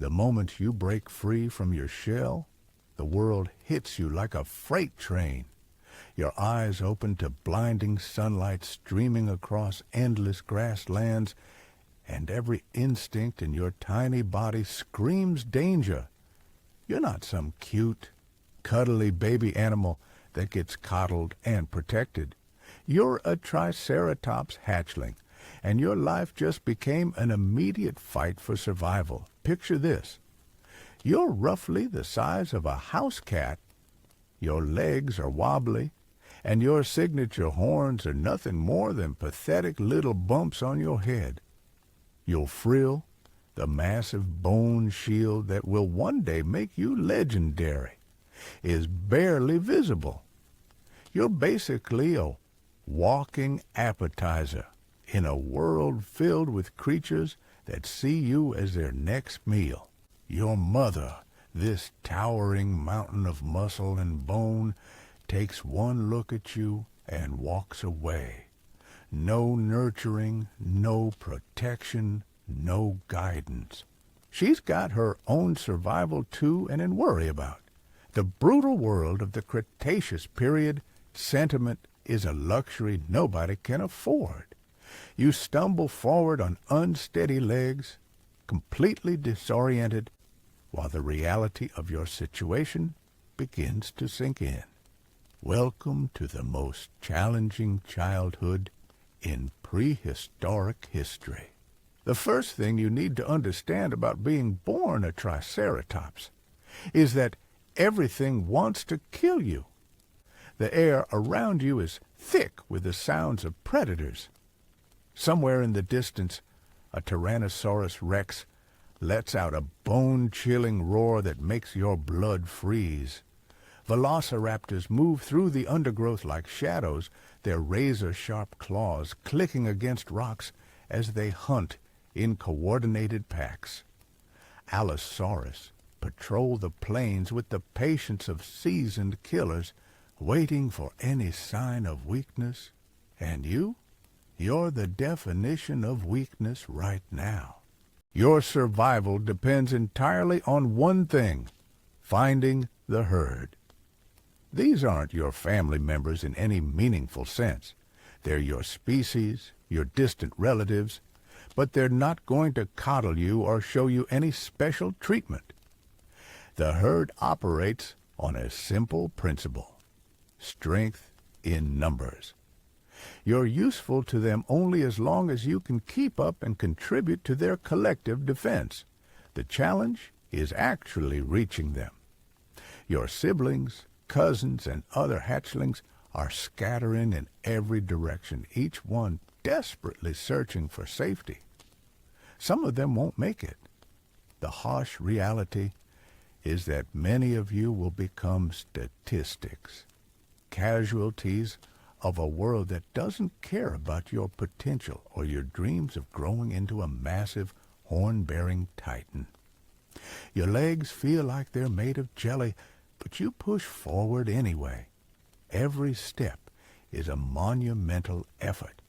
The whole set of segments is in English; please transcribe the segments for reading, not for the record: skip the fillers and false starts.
The moment you break free from your shell, the world hits you like a freight train. Your eyes open to blinding sunlight streaming across endless grasslands, and every instinct in your tiny body screams danger. You're not some cute, cuddly baby animal that gets coddled and protected. You're a Triceratops hatchling, and your life just became an immediate fight for survival. Picture this. You're roughly the size of a house cat. Your legs are wobbly, and your signature horns are nothing more than pathetic little bumps on your head. Your frill, the massive bone shield that will one day make you legendary, is barely visible. You're basically a walking appetizer in a world filled with creatures that see you as their next meal. Your mother, this towering mountain of muscle and bone, takes one look at you and walks away. No nurturing, no protection, no guidance. She's got her own survival to and in worry about. The brutal world of the Cretaceous period, sentiment is a luxury nobody can afford. You stumble forward on unsteady legs, completely disoriented, while the reality of your situation begins to sink in. Welcome to the most challenging childhood in prehistoric history. The first thing you need to understand about being born a Triceratops is that everything wants to kill you. The air around you is thick with the sounds of predators. Somewhere in the distance, a Tyrannosaurus Rex lets out a bone-chilling roar that makes your blood freeze. Velociraptors move through the undergrowth like shadows, their razor-sharp claws clicking against rocks as they hunt in coordinated packs. Allosaurus patrol the plains with the patience of seasoned killers, waiting for any sign of weakness. And you're the definition of weakness right now. Your survival depends entirely on one thing: finding the herd. These aren't your family members in any meaningful sense. They're your species, your distant relatives, but they're not going to coddle you or show you any special treatment. The herd operates on a simple principle: strength in numbers. You're useful to them only as long as you can keep up and contribute to their collective defense. The challenge is actually reaching them. Your siblings, cousins, and other hatchlings are scattering in every direction, each one desperately searching for safety. Some of them won't make it. The harsh reality is that many of you will become statistics, casualties of a world that doesn't care about your potential or your dreams of growing into a massive, horn-bearing titan. Your legs feel like they're made of jelly, but you push forward anyway. Every step is a monumental effort.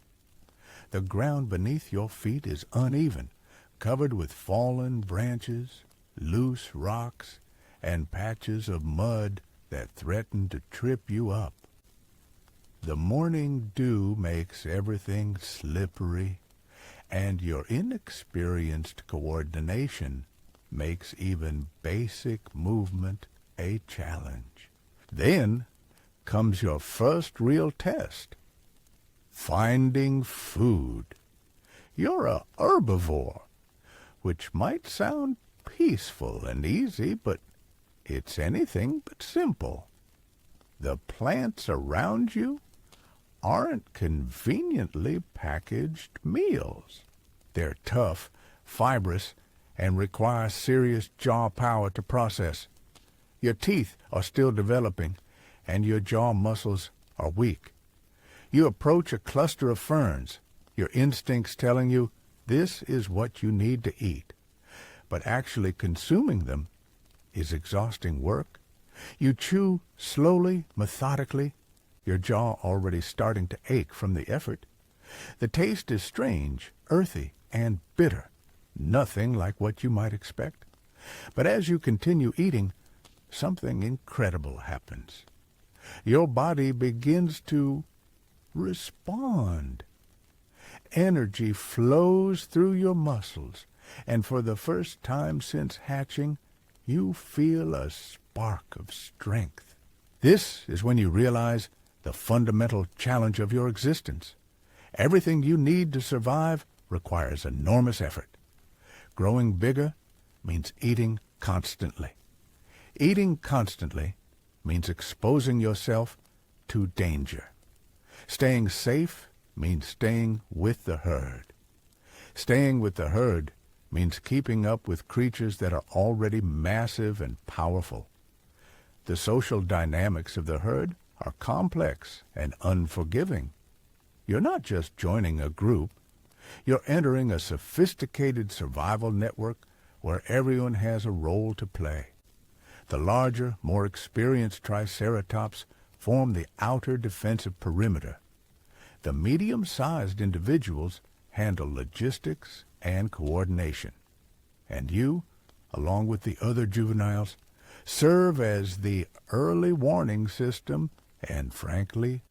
The ground beneath your feet is uneven, covered with fallen branches, loose rocks, and patches of mud that threaten to trip you up. The morning dew makes everything slippery, and your inexperienced coordination makes even basic movement a challenge. Then comes your first real test: finding food. You're a herbivore, which might sound peaceful and easy, but it's anything but simple. The plants around you aren't conveniently packaged meals. They're tough, fibrous, and require serious jaw power to process. Your teeth are still developing, and your jaw muscles are weak. You approach a cluster of ferns, your instincts telling you this is what you need to eat. But actually consuming them is exhausting work. You chew slowly, methodically, your jaw already starting to ache from the effort. The taste is strange, earthy, and bitter, nothing like what you might expect. But as you continue eating, something incredible happens. Your body begins to respond. Energy flows through your muscles, and for the first time since hatching, you feel a spark of strength. This is when you realize the fundamental challenge of your existence. Everything you need to survive requires enormous effort. Growing bigger means eating constantly. Eating constantly means exposing yourself to danger. Staying safe means staying with the herd. Staying with the herd means keeping up with creatures that are already massive and powerful. The social dynamics of the herd are complex and unforgiving. You're not just joining a group. You're entering a sophisticated survival network where everyone has a role to play. The larger, more experienced Triceratops form the outer defensive perimeter. The medium-sized individuals handle logistics and coordination. And you, along with the other juveniles, serve as the early warning system and, frankly,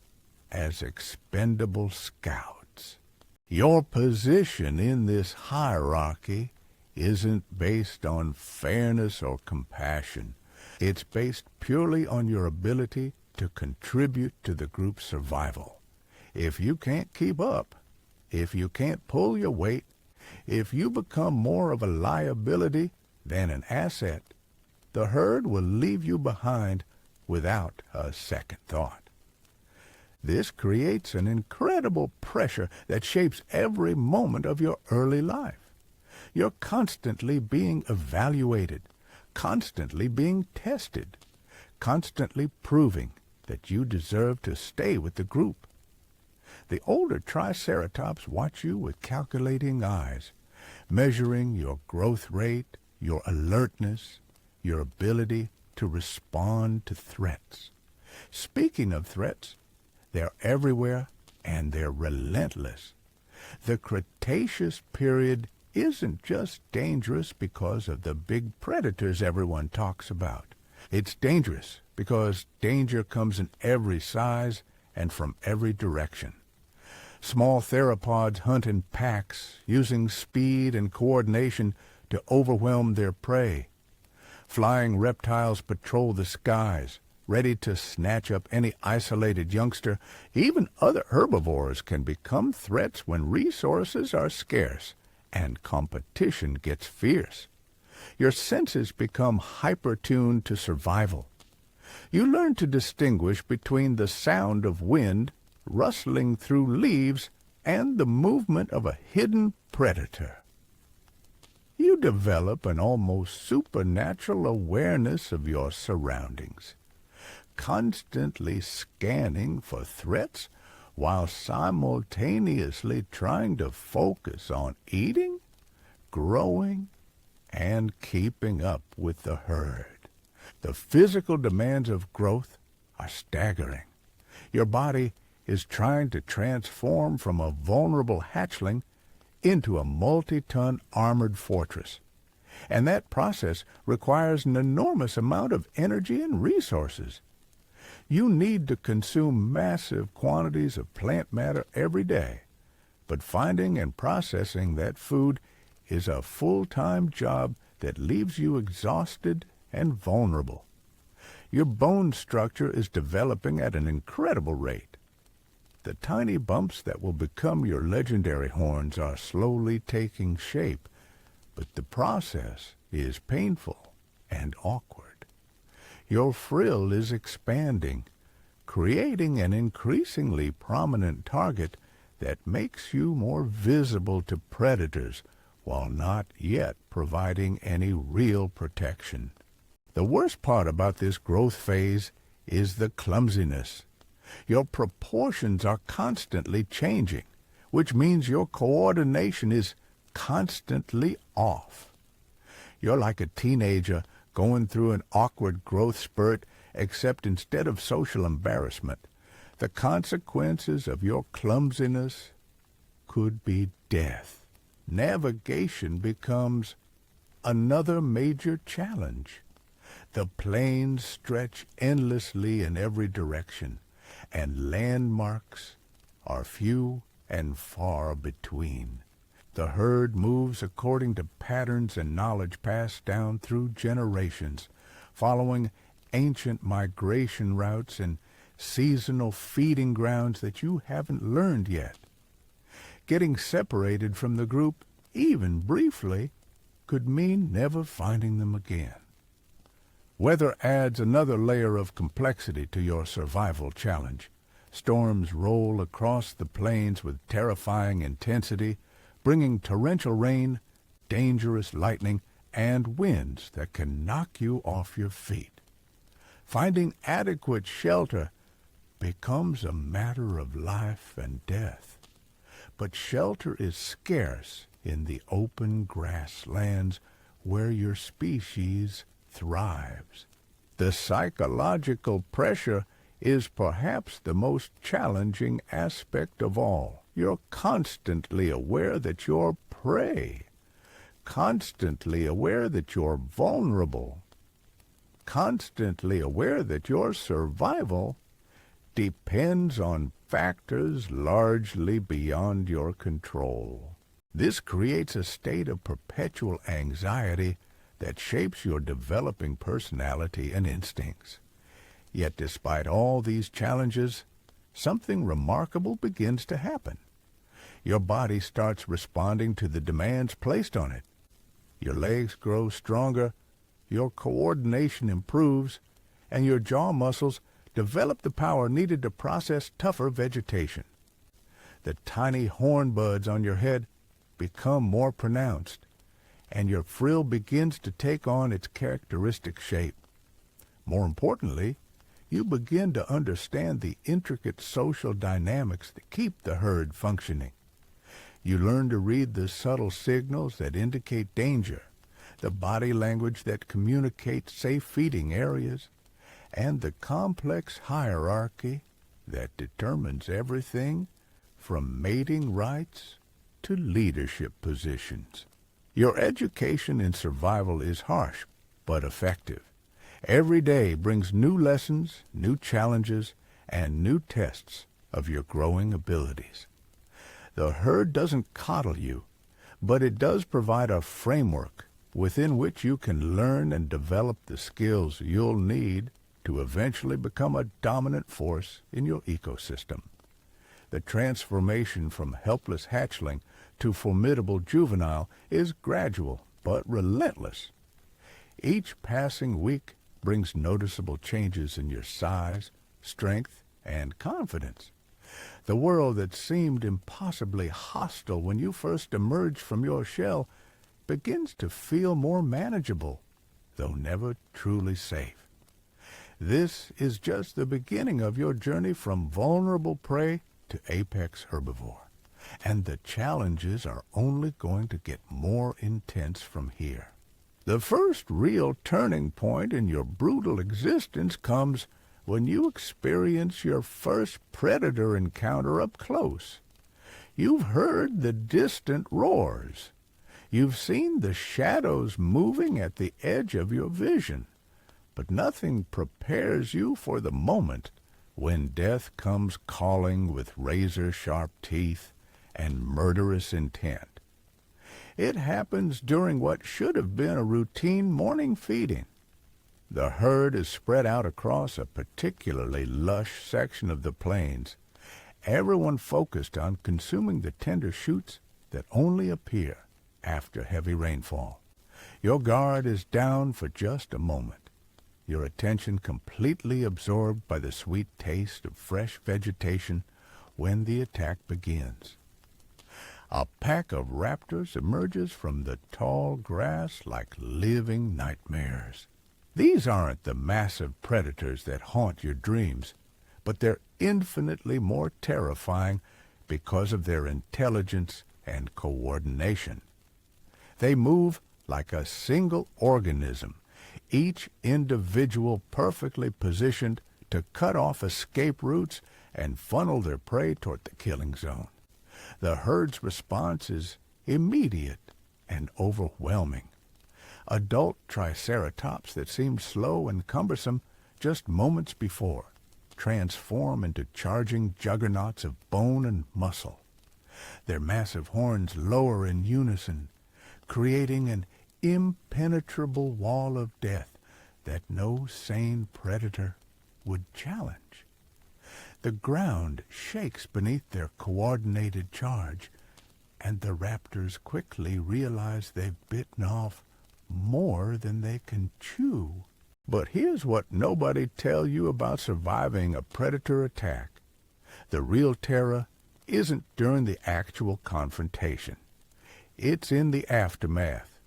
as expendable scouts. Your position in this hierarchy isn't based on fairness or compassion. It's based purely on your ability to contribute to the group's survival. If you can't keep up, if you can't pull your weight, if you become more of a liability than an asset, the herd will leave you behind without a second thought. This creates an incredible pressure that shapes every moment of your early life. You're constantly being evaluated, constantly being tested, constantly proving that you deserve to stay with the group. The older Triceratops watch you with calculating eyes, measuring your growth rate, your alertness, your ability to respond to threats. Speaking of threats, they're everywhere and they're relentless. The Cretaceous period isn't just dangerous because of the big predators everyone talks about. It's dangerous because danger comes in every size and from every direction. Small theropods hunt in packs, using speed and coordination to overwhelm their prey. Flying reptiles patrol the skies, ready to snatch up any isolated youngster. Even other herbivores can become threats when resources are scarce and competition gets fierce. Your senses become hyper-tuned to survival. You learn to distinguish between the sound of wind rustling through leaves and the movement of a hidden predator. You develop an almost supernatural awareness of your surroundings, constantly scanning for threats while simultaneously trying to focus on eating, growing, and keeping up with the herd. The physical demands of growth are staggering. Your body is trying to transform from a vulnerable hatchling into a multi-ton armored fortress. And that process requires an enormous amount of energy and resources. You need to consume massive quantities of plant matter every day, but finding and processing that food is a full-time job that leaves you exhausted and vulnerable. Your bone structure is developing at an incredible rate. The tiny bumps that will become your legendary horns are slowly taking shape, but the process is painful and awkward. Your frill is expanding, creating an increasingly prominent target that makes you more visible to predators while not yet providing any real protection. The worst part about this growth phase is the clumsiness. Your proportions are constantly changing, which means your coordination is constantly off. You're like a teenager going through an awkward growth spurt, except instead of social embarrassment, the consequences of your clumsiness could be death. Navigation becomes another major challenge. The plains stretch endlessly in every direction, and landmarks are few and far between. The herd moves according to patterns and knowledge passed down through generations, following ancient migration routes and seasonal feeding grounds that you haven't learned yet. Getting separated from the group, even briefly, could mean never finding them again. Weather adds another layer of complexity to your survival challenge. Storms roll across the plains with terrifying intensity, bringing torrential rain, dangerous lightning, and winds that can knock you off your feet. Finding adequate shelter becomes a matter of life and death. But shelter is scarce in the open grasslands where your species thrives. The psychological pressure is perhaps the most challenging aspect of all. You're constantly aware that you're prey, constantly aware that you're vulnerable, constantly aware that your survival depends on factors largely beyond your control. This creates a state of perpetual anxiety that shapes your developing personality and instincts. Yet despite all these challenges, something remarkable begins to happen. Your body starts responding to the demands placed on it. Your legs grow stronger, your coordination improves, and your jaw muscles develop the power needed to process tougher vegetation. The tiny horn buds on your head become more pronounced, and your frill begins to take on its characteristic shape. More importantly, you begin to understand the intricate social dynamics that keep the herd functioning. You learn to read the subtle signals that indicate danger, the body language that communicates safe feeding areas, and the complex hierarchy that determines everything from mating rights to leadership positions. Your education in survival is harsh, but effective. Every day brings new lessons, new challenges, and new tests of your growing abilities. The herd doesn't coddle you, but it does provide a framework within which you can learn and develop the skills you'll need to eventually become a dominant force in your ecosystem. The transformation from helpless hatchling to formidable juvenile is gradual but relentless. Each passing week brings noticeable changes in your size, strength, and confidence. The world that seemed impossibly hostile when you first emerged from your shell begins to feel more manageable, though never truly safe. This is just the beginning of your journey from vulnerable prey to apex herbivore, and the challenges are only going to get more intense from here. The first real turning point in your brutal existence comes when you experience your first predator encounter up close. You've heard the distant roars. You've seen the shadows moving at the edge of your vision, but nothing prepares you for the moment when death comes calling with razor-sharp teeth and murderous intent. It happens during what should have been a routine morning feeding. The herd is spread out across a particularly lush section of the plains, everyone focused on consuming the tender shoots that only appear after heavy rainfall. Your guard is down for just a moment, your attention completely absorbed by the sweet taste of fresh vegetation when the attack begins. A pack of raptors emerges from the tall grass like living nightmares. These aren't the massive predators that haunt your dreams, but they're infinitely more terrifying because of their intelligence and coordination. They move like a single organism, each individual perfectly positioned to cut off escape routes and funnel their prey toward the killing zone. The herd's response is immediate and overwhelming. Adult Triceratops that seemed slow and cumbersome just moments before transform into charging juggernauts of bone and muscle. Their massive horns lower in unison, creating an impenetrable wall of death that no sane predator would challenge. The ground shakes beneath their coordinated charge, and the raptors quickly realize they've bitten off more than they can chew. But here's what nobody tell you about surviving a predator attack. The real terror isn't during the actual confrontation. It's in the aftermath,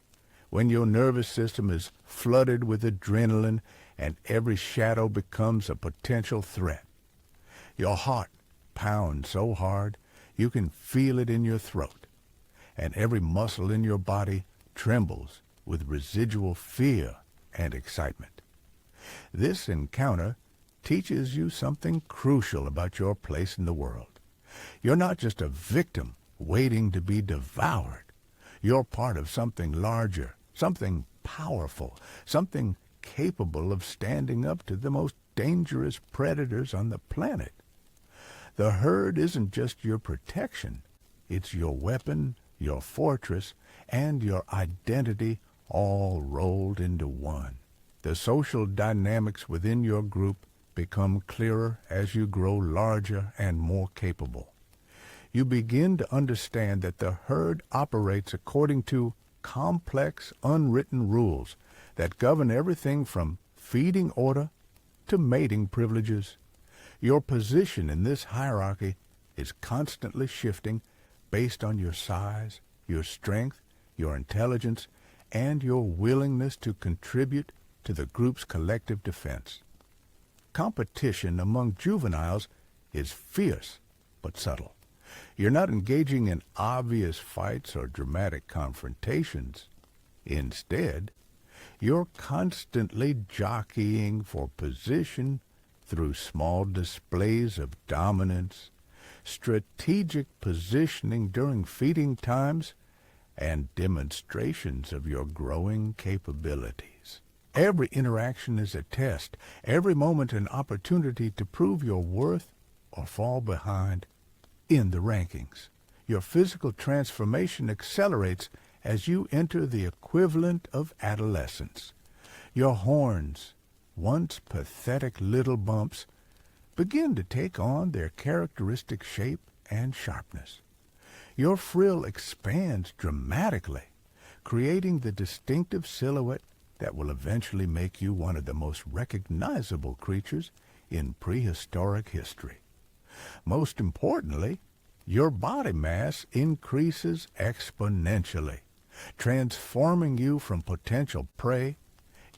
when your nervous system is flooded with adrenaline and every shadow becomes a potential threat. Your heart pounds so hard you can feel it in your throat, and every muscle in your body trembles with residual fear and excitement. This encounter teaches you something crucial about your place in the world. You're not just a victim waiting to be devoured. You're part of something larger, something powerful, something capable of standing up to the most dangerous predators on the planet. The herd isn't just your protection. It's your weapon, your fortress, and your identity all rolled into one. The social dynamics within your group become clearer as you grow larger and more capable. You begin to understand that the herd operates according to complex, unwritten rules that govern everything from feeding order to mating privileges. Your position in this hierarchy is constantly shifting based on your size, your strength, your intelligence, and your willingness to contribute to the group's collective defense. Competition among juveniles is fierce but subtle. You're not engaging in obvious fights or dramatic confrontations. Instead, you're constantly jockeying for position through small displays of dominance, strategic positioning during feeding times, and demonstrations of your growing capabilities. Every interaction is a test, every moment an opportunity to prove your worth or fall behind in the rankings. Your physical transformation accelerates as you enter the equivalent of adolescence. Your horns, once pathetic little bumps, begin to take on their characteristic shape and sharpness. Your frill expands dramatically, creating the distinctive silhouette that will eventually make you one of the most recognizable creatures in prehistoric history. Most importantly, your body mass increases exponentially, transforming you from potential prey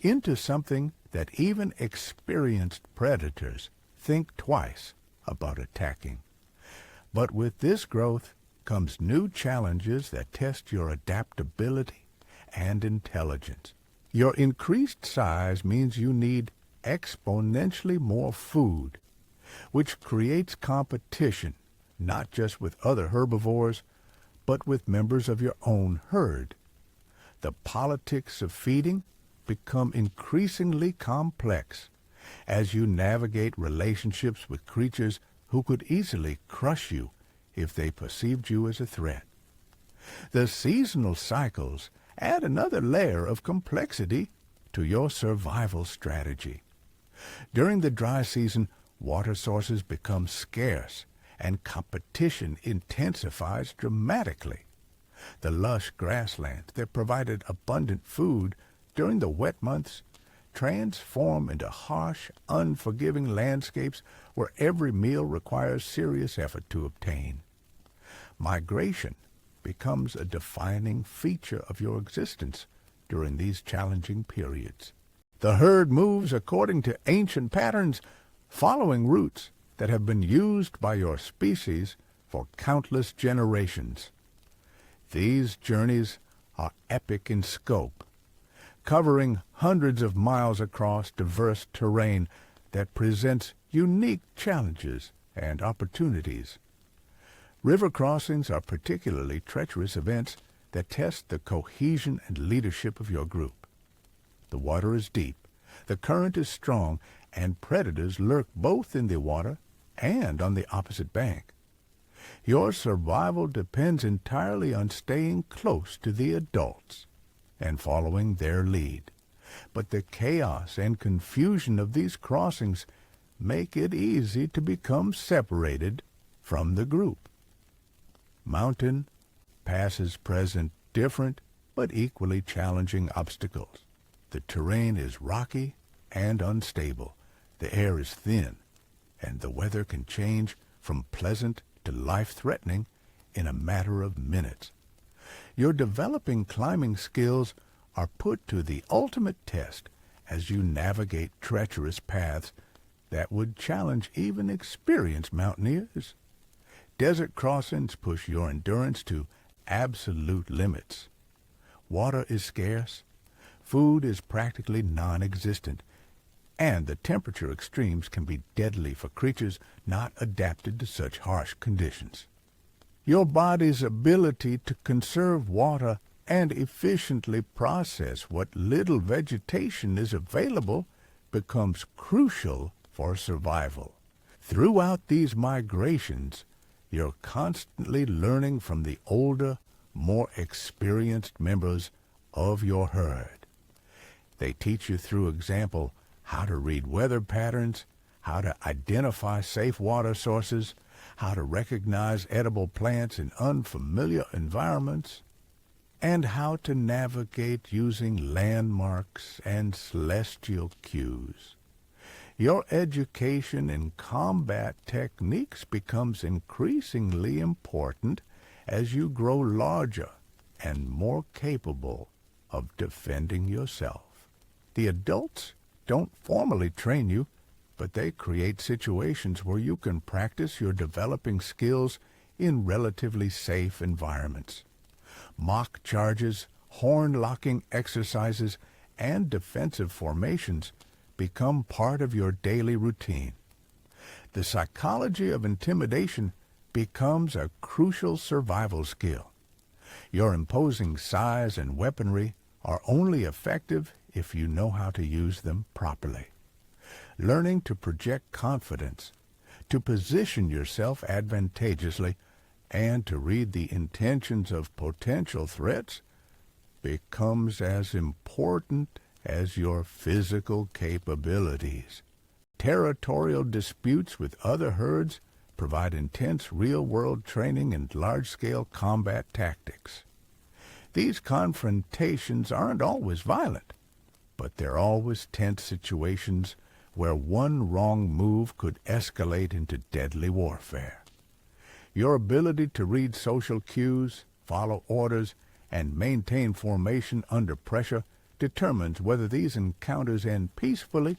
into something that even experienced predators think twice about attacking. But with this growth comes new challenges that test your adaptability and intelligence. Your increased size means you need exponentially more food, which creates competition, not just with other herbivores, but with members of your own herd. The politics of feeding become increasingly complex as you navigate relationships with creatures who could easily crush you if they perceived you as a threat. The seasonal cycles add another layer of complexity to your survival strategy. During the dry season, water sources become scarce and competition intensifies dramatically. The lush grasslands that provided abundant food during the wet months transform into harsh, unforgiving landscapes where every meal requires serious effort to obtain. Migration becomes a defining feature of your existence during these challenging periods. The herd moves according to ancient patterns, following routes that have been used by your species for countless generations. These journeys are epic in scope, covering hundreds of miles across diverse terrain that presents unique challenges and opportunities. River crossings are particularly treacherous events that test the cohesion and leadership of your group. The water is deep, the current is strong, and predators lurk both in the water and on the opposite bank. Your survival depends entirely on staying close to the adults and following their lead. But the chaos and confusion of these crossings make it easy to become separated from the group. Mountain passes present different but equally challenging obstacles. The terrain is rocky and unstable. The air is thin, and the weather can change from pleasant to life-threatening in a matter of minutes. Your developing climbing skills are put to the ultimate test as you navigate treacherous paths that would challenge even experienced mountaineers. Desert crossings push your endurance to absolute limits. Water is scarce, food is practically non-existent, and the temperature extremes can be deadly for creatures not adapted to such harsh conditions. Your body's ability to conserve water and efficiently process what little vegetation is available becomes crucial for survival. Throughout these migrations, you're constantly learning from the older, more experienced members of your herd. They teach you through example how to read weather patterns, how to identify safe water sources, how to recognize edible plants in unfamiliar environments, and how to navigate using landmarks and celestial cues. Your education in combat techniques becomes increasingly important as you grow larger and more capable of defending yourself. The adults don't formally train you, but they create situations where you can practice your developing skills in relatively safe environments. Mock charges, horn-locking exercises, and defensive formations become part of your daily routine. The psychology of intimidation becomes a crucial survival skill. Your imposing size and weaponry are only effective if you know how to use them properly. Learning to project confidence, to position yourself advantageously, and to read the intentions of potential threats becomes as important as your physical capabilities. Territorial disputes with other herds provide intense real-world training in large-scale combat tactics. These confrontations aren't always violent, but they're always tense situations where one wrong move could escalate into deadly warfare. Your ability to read social cues, follow orders, and maintain formation under pressure determines whether these encounters end peacefully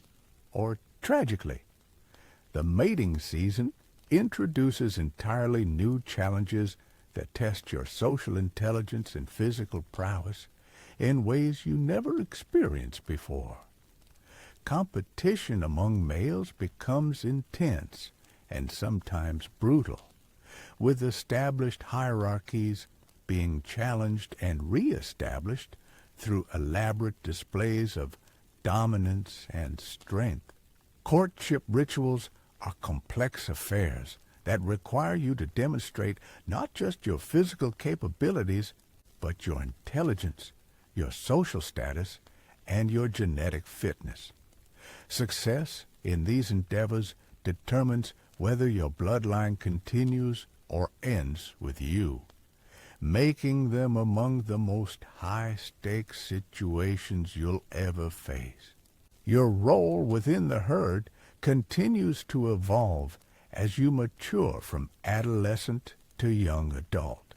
or tragically. The mating season introduces entirely new challenges that test your social intelligence and physical prowess in ways you never experienced before. Competition among males becomes intense and sometimes brutal, with established hierarchies being challenged and re-established through elaborate displays of dominance and strength. Courtship rituals are complex affairs that require you to demonstrate not just your physical capabilities, but your intelligence, your social status, and your genetic fitness. Success in these endeavors determines whether your bloodline continues or ends with you, making them among the most high-stakes situations you'll ever face. Your role within the herd continues to evolve as you mature from adolescent to young adult.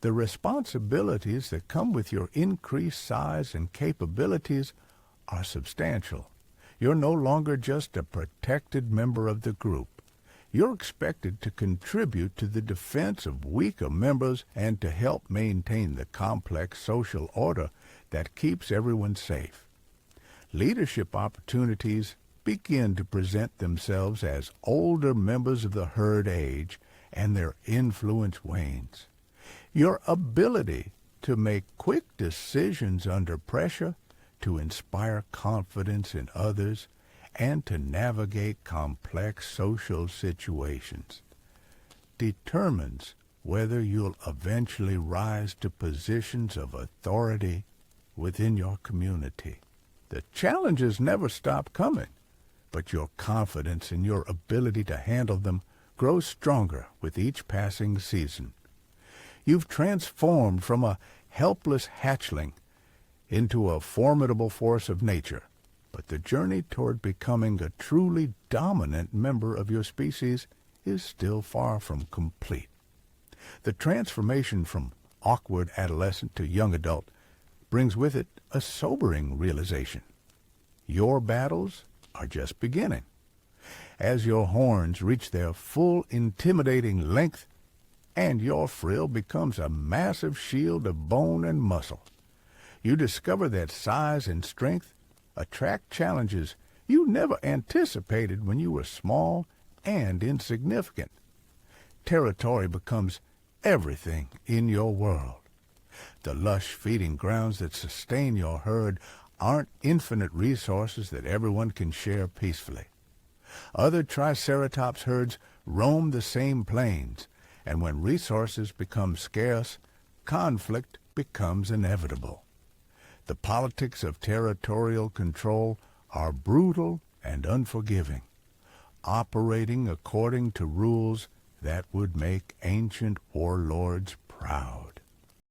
The responsibilities that come with your increased size and capabilities are substantial. You're no longer just a protected member of the group. You're expected to contribute to the defense of weaker members and to help maintain the complex social order that keeps everyone safe. Leadership opportunities begin to present themselves as older members of the herd age and their influence wanes. Your ability to make quick decisions under pressure to inspire confidence in others, and to navigate complex social situations, determines whether you'll eventually rise to positions of authority within your community. The challenges never stop coming, but your confidence in your ability to handle them grows stronger with each passing season. You've transformed from a helpless hatchling into a formidable force of nature, but the journey toward becoming a truly dominant member of your species is still far from complete. The transformation from awkward adolescent to young adult brings with it a sobering realization. Your battles are just beginning. As your horns reach their full intimidating length and your frill becomes a massive shield of bone and muscle, you discover that size and strength attract challenges you never anticipated when you were small and insignificant. Territory becomes everything in your world. The lush feeding grounds that sustain your herd aren't infinite resources that everyone can share peacefully. Other Triceratops herds roam the same plains, and when resources become scarce, conflict becomes inevitable. The politics of territorial control are brutal and unforgiving, operating according to rules that would make ancient warlords proud.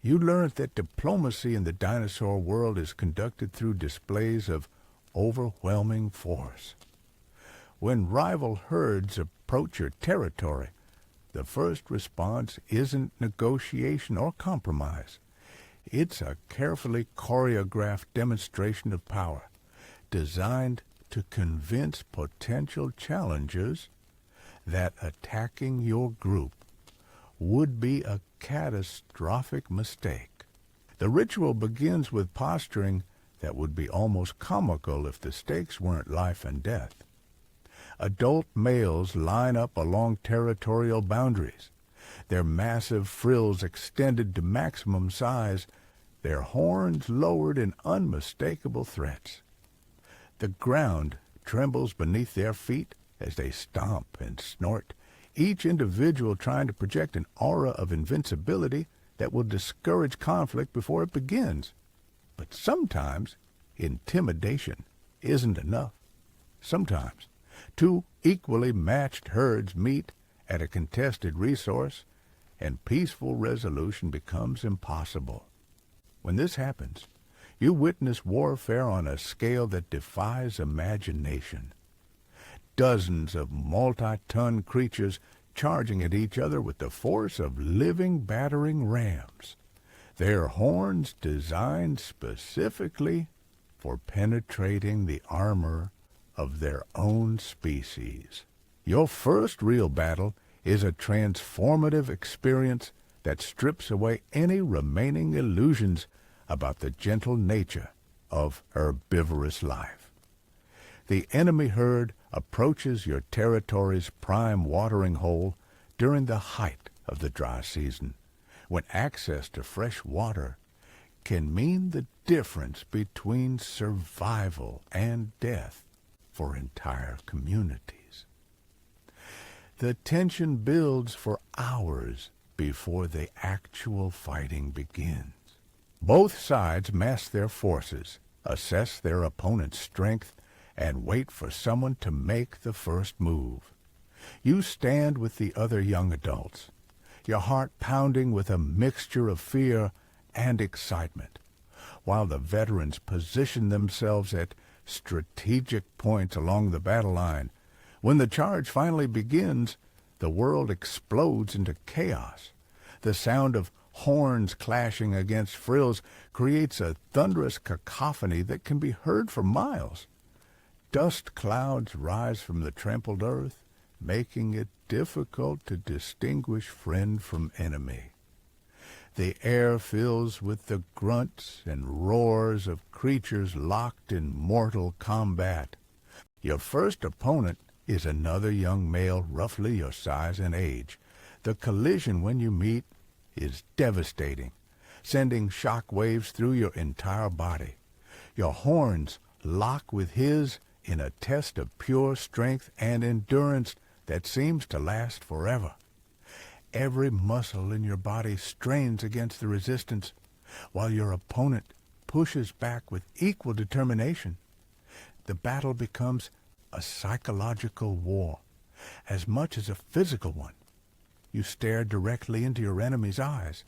You learned that diplomacy in the dinosaur world is conducted through displays of overwhelming force. When rival herds approach your territory, the first response isn't negotiation or compromise. It's a carefully choreographed demonstration of power, designed to convince potential challengers that attacking your group would be a catastrophic mistake. The ritual begins with posturing that would be almost comical if the stakes weren't life and death. Adult males line up along territorial boundaries, their massive frills extended to maximum size, their horns lowered in unmistakable threats. The ground trembles beneath their feet as they stomp and snort, each individual trying to project an aura of invincibility that will discourage conflict before it begins. But sometimes intimidation isn't enough. Sometimes two equally matched herds meet at a contested resource, and peaceful resolution becomes impossible. When this happens, you witness warfare on a scale that defies imagination. Dozens of multi-ton creatures charging at each other with the force of living battering rams, their horns designed specifically for penetrating the armor of their own species. Your first real battle is a transformative experience that strips away any remaining illusions about the gentle nature of herbivorous life. The enemy herd approaches your territory's prime watering hole during the height of the dry season, when access to fresh water can mean the difference between survival and death for entire communities. The tension builds for hours before the actual fighting begins. Both sides mass their forces, assess their opponent's strength, and wait for someone to make the first move. You stand with the other young adults, your heart pounding with a mixture of fear and excitement, while the veterans position themselves at strategic points along the battle line. When the charge finally begins, the world explodes into chaos. The sound of horns clashing against frills creates a thunderous cacophony that can be heard for miles. Dust clouds rise from the trampled earth, making it difficult to distinguish friend from enemy. The air fills with the grunts and roars of creatures locked in mortal combat. Your first opponent is another young male roughly your size and age. The collision when you meet is devastating, sending shock waves through your entire body. Your horns lock with his in a test of pure strength and endurance that seems to last forever. Every muscle in your body strains against the resistance, while your opponent pushes back with equal determination. The battle becomes a psychological war, as much as a physical one. You stare directly into your enemy's eyes,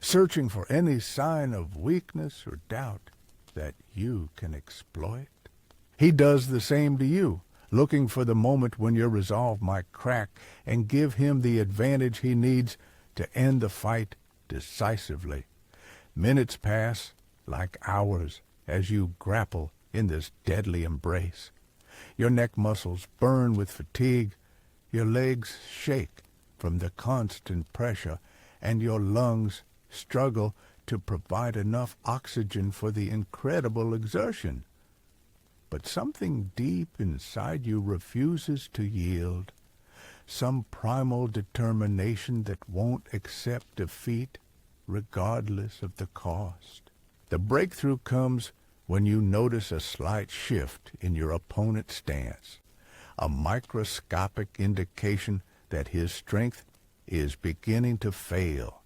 searching for any sign of weakness or doubt that you can exploit. He does the same to you, looking for the moment when your resolve might crack and give him the advantage he needs to end the fight decisively. Minutes pass like hours as you grapple in this deadly embrace. Your neck muscles burn with fatigue, your legs shake from the constant pressure, and your lungs struggle to provide enough oxygen for the incredible exertion. But something deep inside you refuses to yield, some primal determination that won't accept defeat regardless of the cost. The breakthrough comes when you notice a slight shift in your opponent's stance, a microscopic indication that his strength is beginning to fail.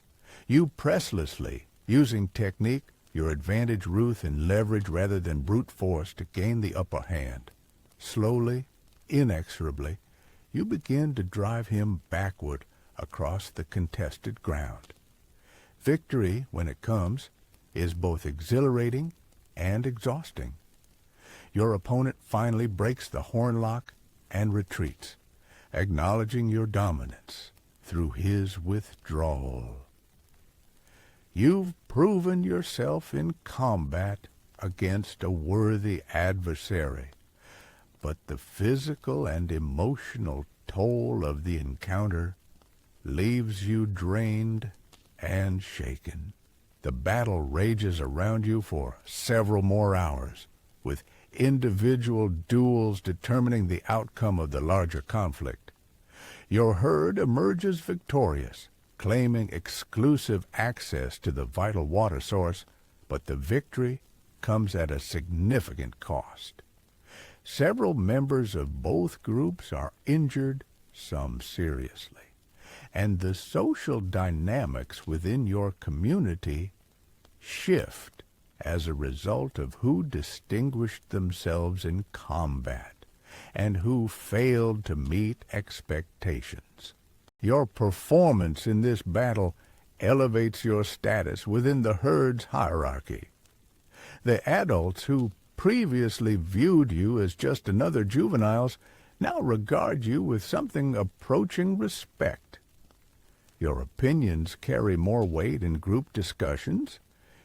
You presslessly, using technique, your advantage, ruth, and leverage rather than brute force to gain the upper hand. Slowly, inexorably, you begin to drive him backward across the contested ground. Victory, when it comes, is both exhilarating and exhausting. Your opponent finally breaks the horn lock and retreats, acknowledging your dominance through his withdrawal. You've proven yourself in combat against a worthy adversary, but the physical and emotional toll of the encounter leaves you drained and shaken. The battle rages around you for several more hours, with individual duels determining the outcome of the larger conflict. Your herd emerges victorious, claiming exclusive access to the vital water source, but the victory comes at a significant cost. Several members of both groups are injured, some seriously, and the social dynamics within your community shift as a result of who distinguished themselves in combat and who failed to meet expectations. Your performance in this battle elevates your status within the herd's hierarchy. The adults who previously viewed you as just another juveniles now regard you with something approaching respect. Your opinions carry more weight in group discussions,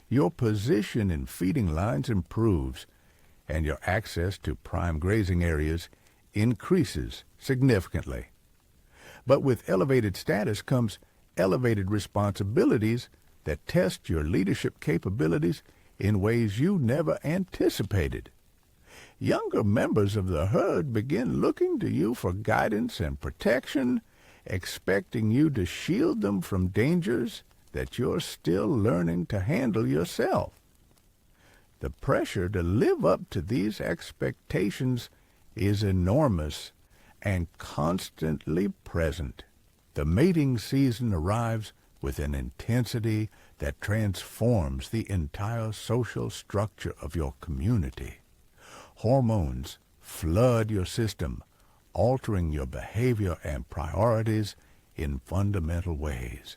your position in feeding lines improves, and your access to prime grazing areas increases significantly. But with elevated status comes elevated responsibilities that test your leadership capabilities in ways you never anticipated. Younger members of the herd begin looking to you for guidance and protection, expecting you to shield them from dangers that you're still learning to handle yourself. The pressure to live up to these expectations is enormous and constantly present. The mating season arrives with an intensity that transforms the entire social structure of your community. Hormones flood your system, altering your behavior and priorities in fundamental ways.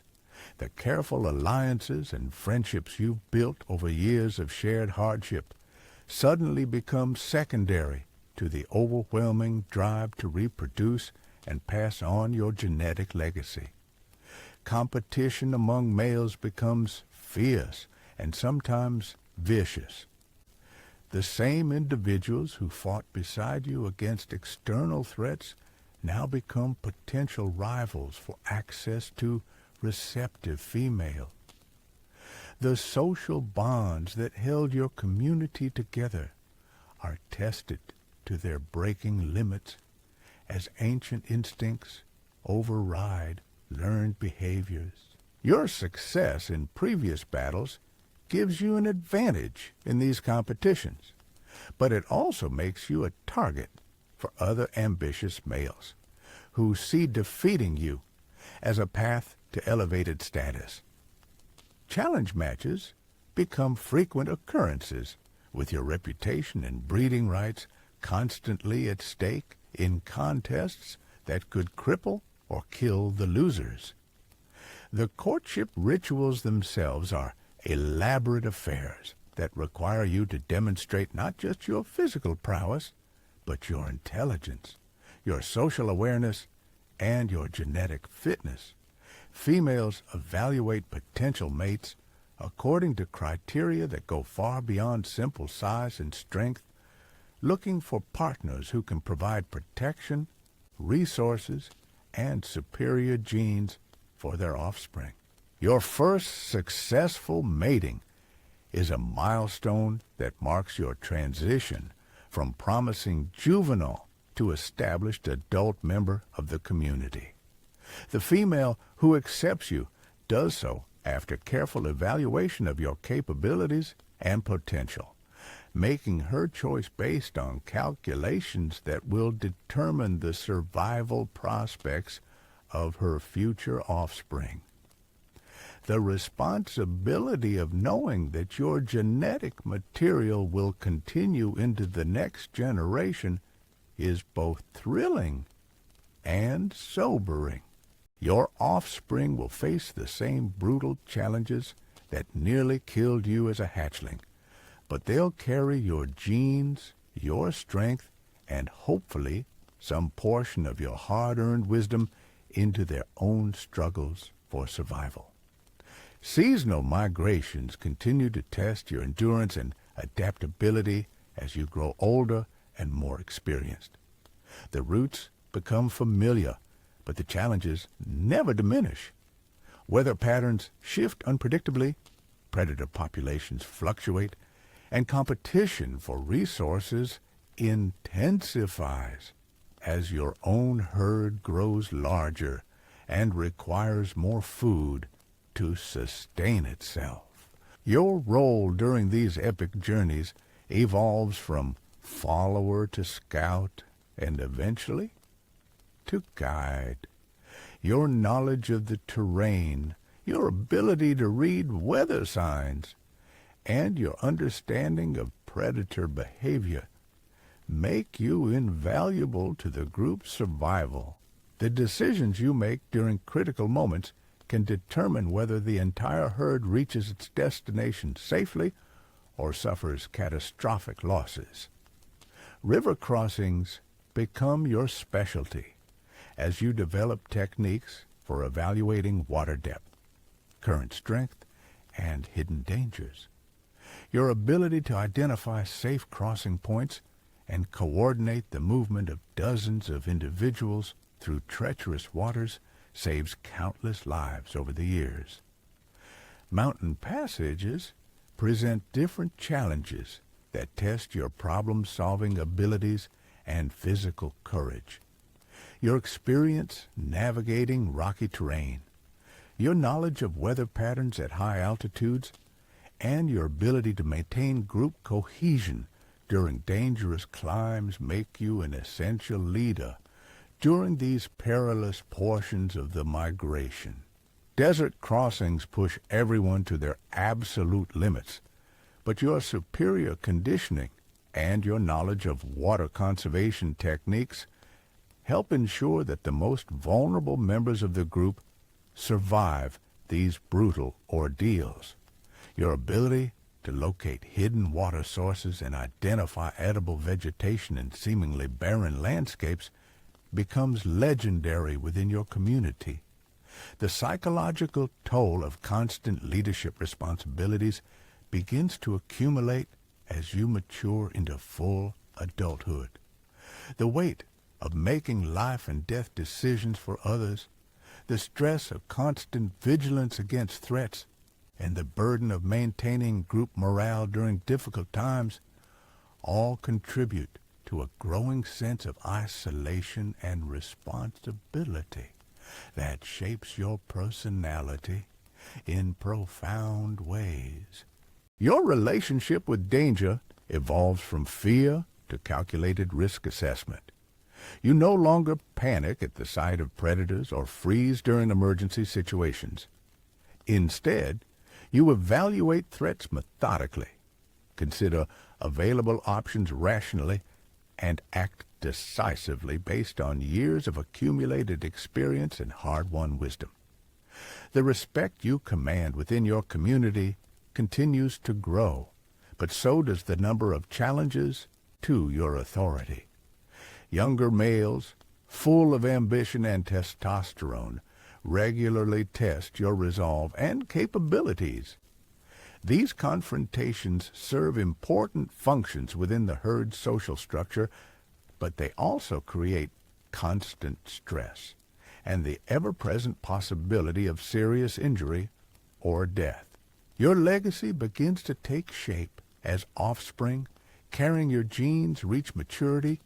The careful alliances and friendships you've built over years of shared hardship suddenly become secondary to the overwhelming drive to reproduce and pass on your genetic legacy. Competition among males becomes fierce and sometimes vicious. The same individuals who fought beside you against external threats now become potential rivals for access to receptive female. The social bonds that held your community together are tested to their breaking limits as ancient instincts override learned behaviors. Your success in previous battles gives you an advantage in these competitions. But it also makes you a target for other ambitious males who see defeating you as a path to elevated status. Challenge matches become frequent occurrences, with your reputation and breeding rights constantly at stake in contests that could cripple or kill the losers. The courtship rituals themselves are elaborate affairs that require you to demonstrate not just your physical prowess, but your intelligence, your social awareness, and your genetic fitness. Females evaluate potential mates according to criteria that go far beyond simple size and strength, looking for partners who can provide protection, resources, and superior genes for their offspring. Your first successful mating is a milestone that marks your transition from promising juvenile to established adult member of the community. The female who accepts you does so after careful evaluation of your capabilities and potential, making her choice based on calculations that will determine the survival prospects of her future offspring. The responsibility of knowing that your genetic material will continue into the next generation is both thrilling and sobering. Your offspring will face the same brutal challenges that nearly killed you as a hatchling, but they'll carry your genes, your strength, and hopefully some portion of your hard-earned wisdom into their own struggles for survival. Seasonal migrations continue to test your endurance and adaptability as you grow older and more experienced. The routes become familiar, but the challenges never diminish. Weather patterns shift unpredictably, predator populations fluctuate, and competition for resources intensifies as your own herd grows larger and requires more food to sustain itself. Your role during these epic journeys evolves from follower to scout and eventually to guide. Your knowledge of the terrain, your ability to read weather signs, and your understanding of predator behavior make you invaluable to the group's survival. The decisions you make during critical moments can determine whether the entire herd reaches its destination safely or suffers catastrophic losses. River crossings become your specialty as you develop techniques for evaluating water depth, current strength, and hidden dangers. Your ability to identify safe crossing points and coordinate the movement of dozens of individuals through treacherous waters saves countless lives over the years. Mountain passages present different challenges that test your problem-solving abilities and physical courage. Your experience navigating rocky terrain, your knowledge of weather patterns at high altitudes, and your ability to maintain group cohesion during dangerous climbs make you an essential leader during these perilous portions of the migration. Desert crossings push everyone to their absolute limits, but your superior conditioning and your knowledge of water conservation techniques help ensure that the most vulnerable members of the group survive these brutal ordeals. Your ability to locate hidden water sources and identify edible vegetation in seemingly barren landscapes becomes legendary within your community. The psychological toll of constant leadership responsibilities begins to accumulate as you mature into full adulthood. The weight of making life and death decisions for others, the stress of constant vigilance against threats, and the burden of maintaining group morale during difficult times all contribute to a growing sense of isolation and responsibility that shapes your personality in profound ways. Your relationship with danger evolves from fear to calculated risk assessment. You no longer panic at the sight of predators or freeze during emergency situations. Instead, you evaluate threats methodically, consider available options rationally, and act decisively based on years of accumulated experience and hard-won wisdom. The respect you command within your community continues to grow, but so does the number of challenges to your authority. Younger males, full of ambition and testosterone, regularly test your resolve and capabilities. These confrontations serve important functions within the herd's social structure, but they also create constant stress and the ever-present possibility of serious injury or death. Your legacy begins to take shape as offspring, carrying your genes, reach maturity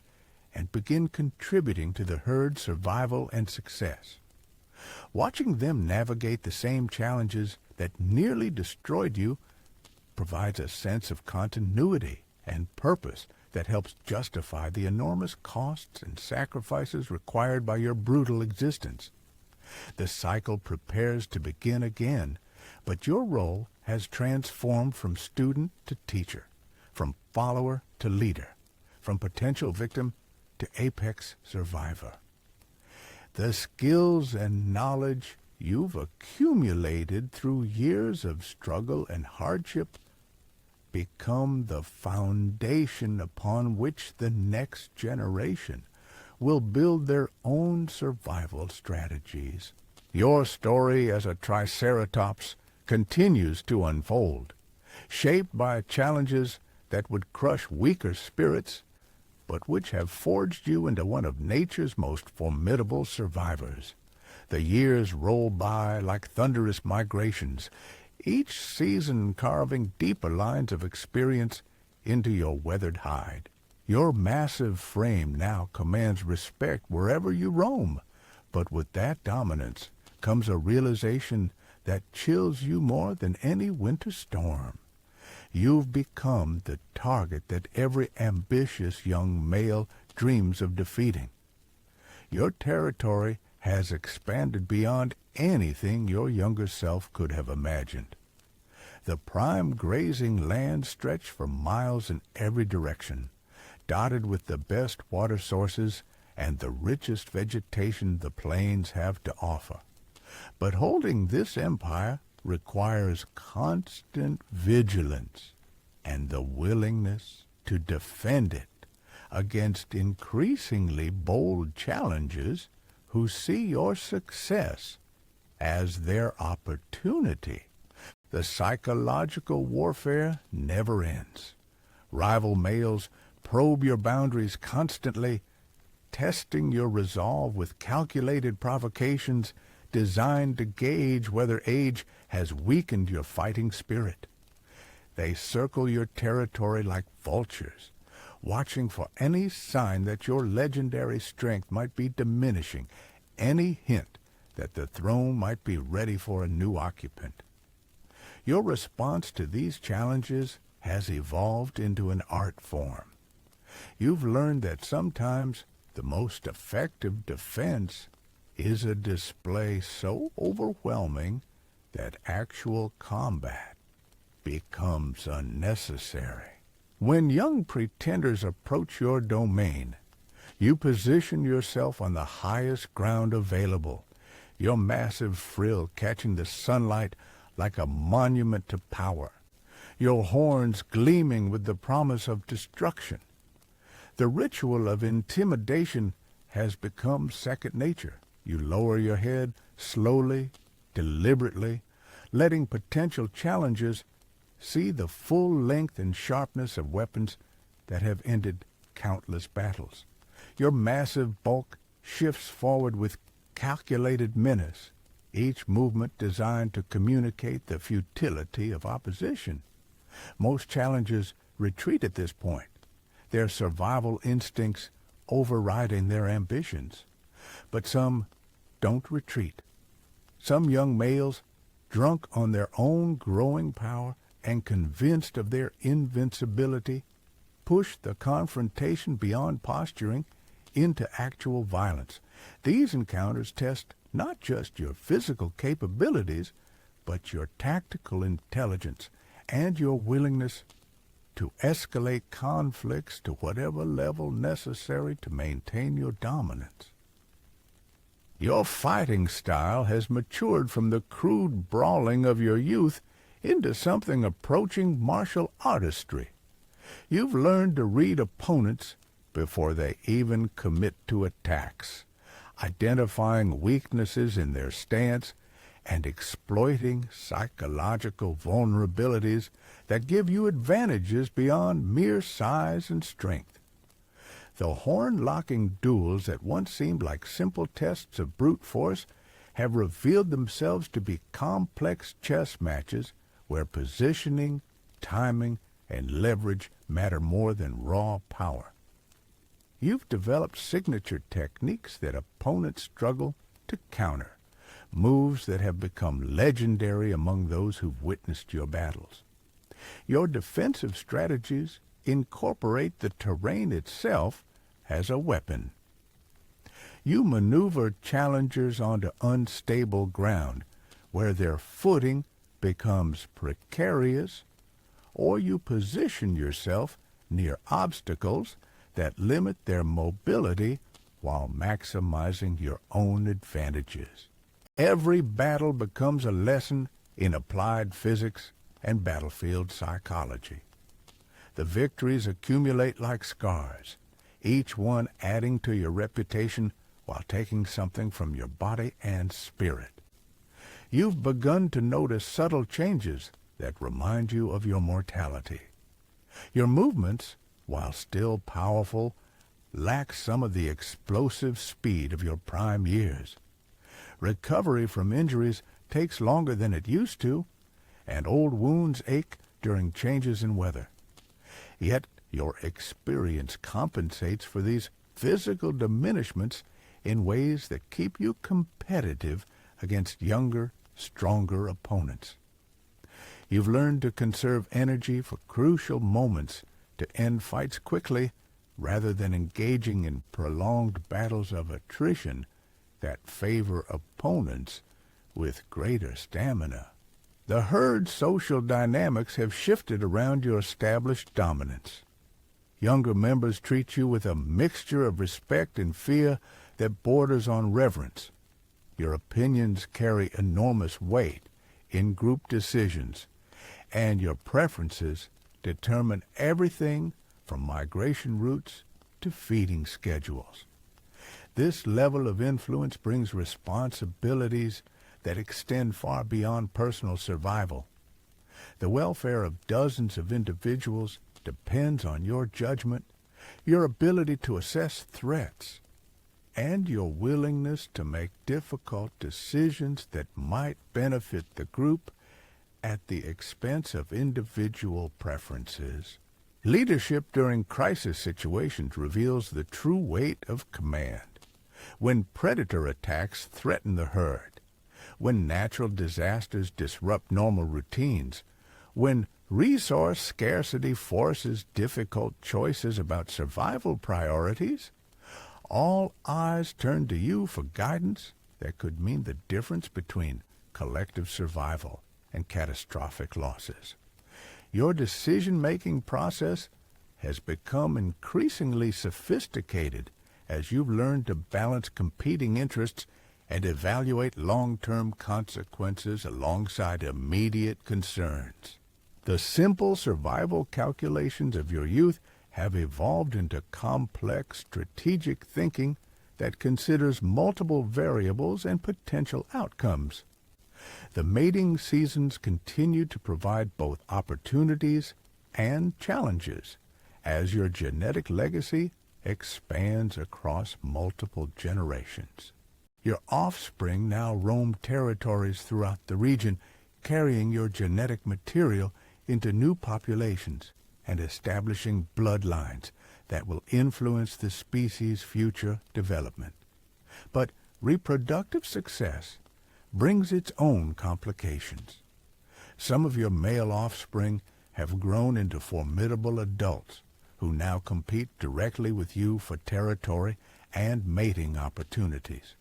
and begin contributing to the herd's survival and success. Watching them navigate the same challenges that nearly destroyed you provides a sense of continuity and purpose that helps justify the enormous costs and sacrifices required by your brutal existence. The cycle prepares to begin again, but your role has transformed from student to teacher, from follower to leader, from potential victim to apex survivor. The skills and knowledge you've accumulated through years of struggle and hardship become the foundation upon which the next generation will build their own survival strategies. Your story as a Triceratops continues to unfold, shaped by challenges that would crush weaker spirits, but which have forged you into one of nature's most formidable survivors. The years roll by like thunderous migrations, each season carving deeper lines of experience into your weathered hide. Your massive frame now commands respect wherever you roam, but with that dominance comes a realization that chills you more than any winter storm. You've become the target that every ambitious young male dreams of defeating. Your territory has expanded beyond anything your younger self could have imagined. The prime grazing lands stretch for miles in every direction, dotted with the best water sources and the richest vegetation the plains have to offer. But holding this empire requires constant vigilance and the willingness to defend it against increasingly bold challengers who see your success as their opportunity. The psychological warfare never ends. Rival males probe your boundaries constantly, testing your resolve with calculated provocations designed to gauge whether age has weakened your fighting spirit. They circle your territory like vultures, watching for any sign that your legendary strength might be diminishing, any hint that the throne might be ready for a new occupant. Your response to these challenges has evolved into an art form. You've learned that sometimes the most effective defense is a display so overwhelming that actual combat becomes unnecessary. When young pretenders approach your domain, you position yourself on the highest ground available, your massive frill catching the sunlight like a monument to power, your horns gleaming with the promise of destruction. The ritual of intimidation has become second nature. You lower your head slowly, deliberately, letting potential challengers see the full length and sharpness of weapons that have ended countless battles. Your massive bulk shifts forward with calculated menace, each movement designed to communicate the futility of opposition. Most challengers retreat at this point, their survival instincts overriding their ambitions. But some don't retreat. Some young males, drunk on their own growing power and convinced of their invincibility, push the confrontation beyond posturing into actual violence. These encounters test not just your physical capabilities, but your tactical intelligence and your willingness to escalate conflicts to whatever level necessary to maintain your dominance. Your fighting style has matured from the crude brawling of your youth into something approaching martial artistry. You've learned to read opponents before they even commit to attacks, identifying weaknesses in their stance and exploiting psychological vulnerabilities that give you advantages beyond mere size and strength. The horn-locking duels that once seemed like simple tests of brute force have revealed themselves to be complex chess matches where positioning, timing, and leverage matter more than raw power. You've developed signature techniques that opponents struggle to counter, moves that have become legendary among those who've witnessed your battles. Your defensive strategies incorporate the terrain itself as a weapon. You maneuver challengers onto unstable ground where their footing becomes precarious, or you position yourself near obstacles that limit their mobility while maximizing your own advantages. Every battle becomes a lesson in applied physics and battlefield psychology. The victories accumulate like scars, each one adding to your reputation while taking something from your body and spirit. You've begun to notice subtle changes that remind you of your mortality. Your movements, while still powerful, lack some of the explosive speed of your prime years. Recovery from injuries takes longer than it used to, and old wounds ache during changes in weather. Yet your experience compensates for these physical diminishments in ways that keep you competitive against younger, stronger opponents. You've learned to conserve energy for crucial moments, to end fights quickly rather than engaging in prolonged battles of attrition that favor opponents with greater stamina. The herd social dynamics have shifted around your established dominance. Younger members treat you with a mixture of respect and fear that borders on reverence. Your opinions carry enormous weight in group decisions, and your preferences determine everything from migration routes to feeding schedules. This level of influence brings responsibilities that extend far beyond personal survival. The welfare of dozens of individuals depends on your judgment, your ability to assess threats, and your willingness to make difficult decisions that might benefit the group at the expense of individual preferences. Leadership during crisis situations reveals the true weight of command. When predator attacks threaten the herd, when natural disasters disrupt normal routines, when resource scarcity forces difficult choices about survival priorities, all eyes turn to you for guidance that could mean the difference between collective survival and catastrophic losses. Your decision-making process has become increasingly sophisticated as you've learned to balance competing interests and evaluate long-term consequences alongside immediate concerns. The simple survival calculations of your youth have evolved into complex strategic thinking that considers multiple variables and potential outcomes. The mating seasons continue to provide both opportunities and challenges as your genetic legacy expands across multiple generations. Your offspring now roam territories throughout the region, carrying your genetic material into new populations and establishing bloodlines that will influence the species' future development. But reproductive success brings its own complications. Some of your male offspring have grown into formidable adults, who now compete directly with you for territory and mating opportunities.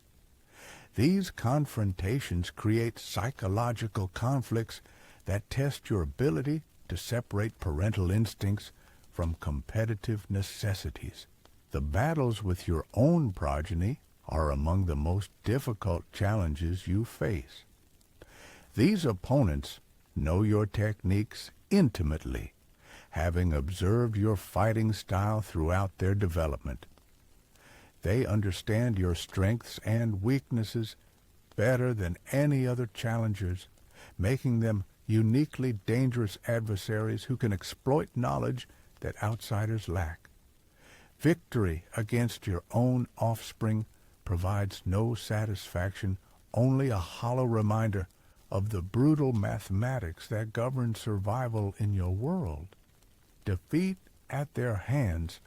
These confrontations create psychological conflicts that test your ability to separate parental instincts from competitive necessities. The battles with your own progeny are among the most difficult challenges you face. These opponents know your techniques intimately, having observed your fighting style throughout their development. They understand your strengths and weaknesses better than any other challengers, making them uniquely dangerous adversaries who can exploit knowledge that outsiders lack. Victory against your own offspring provides no satisfaction, only a hollow reminder of the brutal mathematics that govern survival in your world. Defeat at their hands,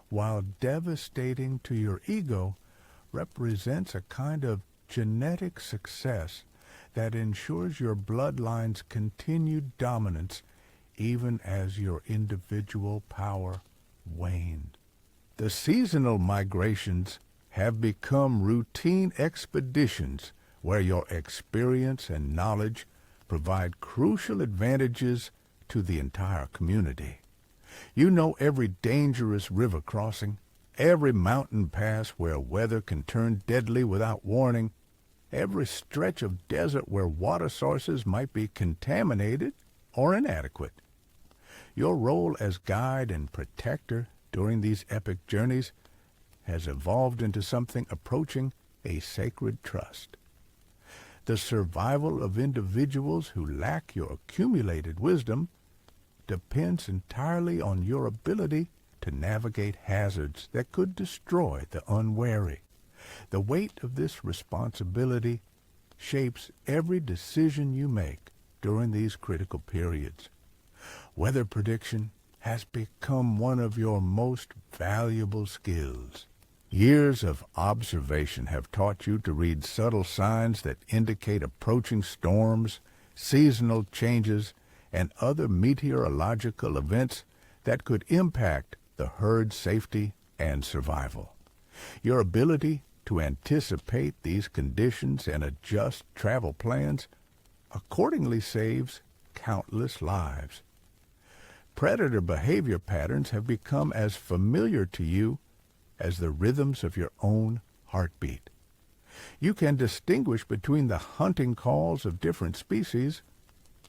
while devastating to your ego, represents a kind of genetic success that ensures your bloodline's continued dominance even as your individual power waned. The seasonal migrations have become routine expeditions where your experience and knowledge provide crucial advantages to the entire community. You know every dangerous river crossing, every mountain pass where weather can turn deadly without warning, every stretch of desert where water sources might be contaminated or inadequate. Your role as guide and protector during these epic journeys has evolved into something approaching a sacred trust. The survival of individuals who lack your accumulated wisdom depends entirely on your ability to navigate hazards that could destroy the unwary. The weight of this responsibility shapes every decision you make during these critical periods. Weather prediction has become one of your most valuable skills. Years of observation have taught you to read subtle signs that indicate approaching storms, seasonal changes, and other meteorological events that could impact the herd's safety and survival. Your ability to anticipate these conditions and adjust travel plans accordingly saves countless lives. Predator behavior patterns have become as familiar to you as the rhythms of your own heartbeat. You can distinguish between the hunting calls of different species,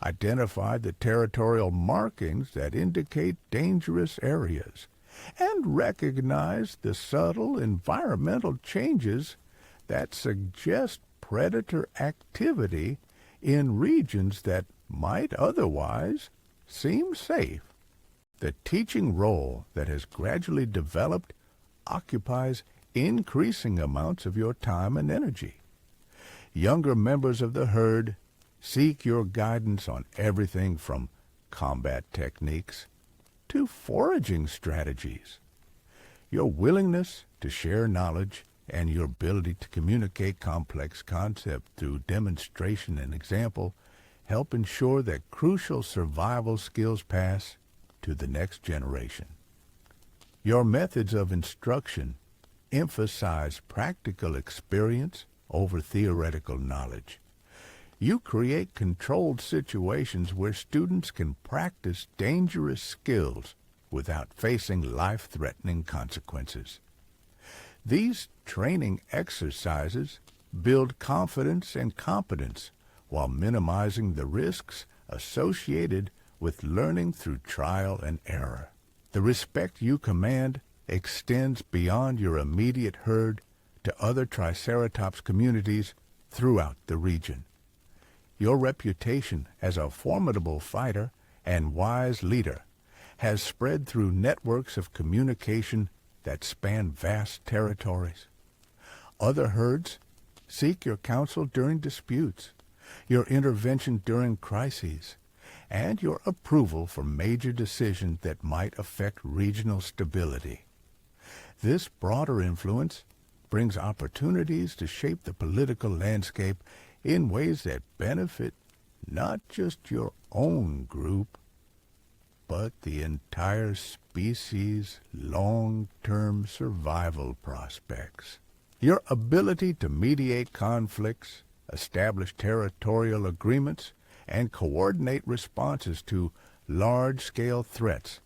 identify the territorial markings that indicate dangerous areas, and recognize the subtle environmental changes that suggest predator activity in regions that might otherwise seem safe. The teaching role that has gradually developed occupies increasing amounts of your time and energy. Younger members of the herd seek your guidance on everything from combat techniques to foraging strategies. Your willingness to share knowledge and your ability to communicate complex concepts through demonstration and example help ensure that crucial survival skills pass to the next generation. Your methods of instruction emphasize practical experience over theoretical knowledge. You create controlled situations where students can practice dangerous skills without facing life-threatening consequences. These training exercises build confidence and competence while minimizing the risks associated with learning through trial and error. The respect you command extends beyond your immediate herd to other Triceratops communities throughout the region. Your reputation as a formidable fighter and wise leader has spread through networks of communication that span vast territories. Other herds seek your counsel during disputes, your intervention during crises, and your approval for major decisions that might affect regional stability. This broader influence brings opportunities to shape the political landscape in ways that benefit not just your own group, but the entire species' long-term survival prospects. Your ability to mediate conflicts, establish territorial agreements, and coordinate responses to large-scale threats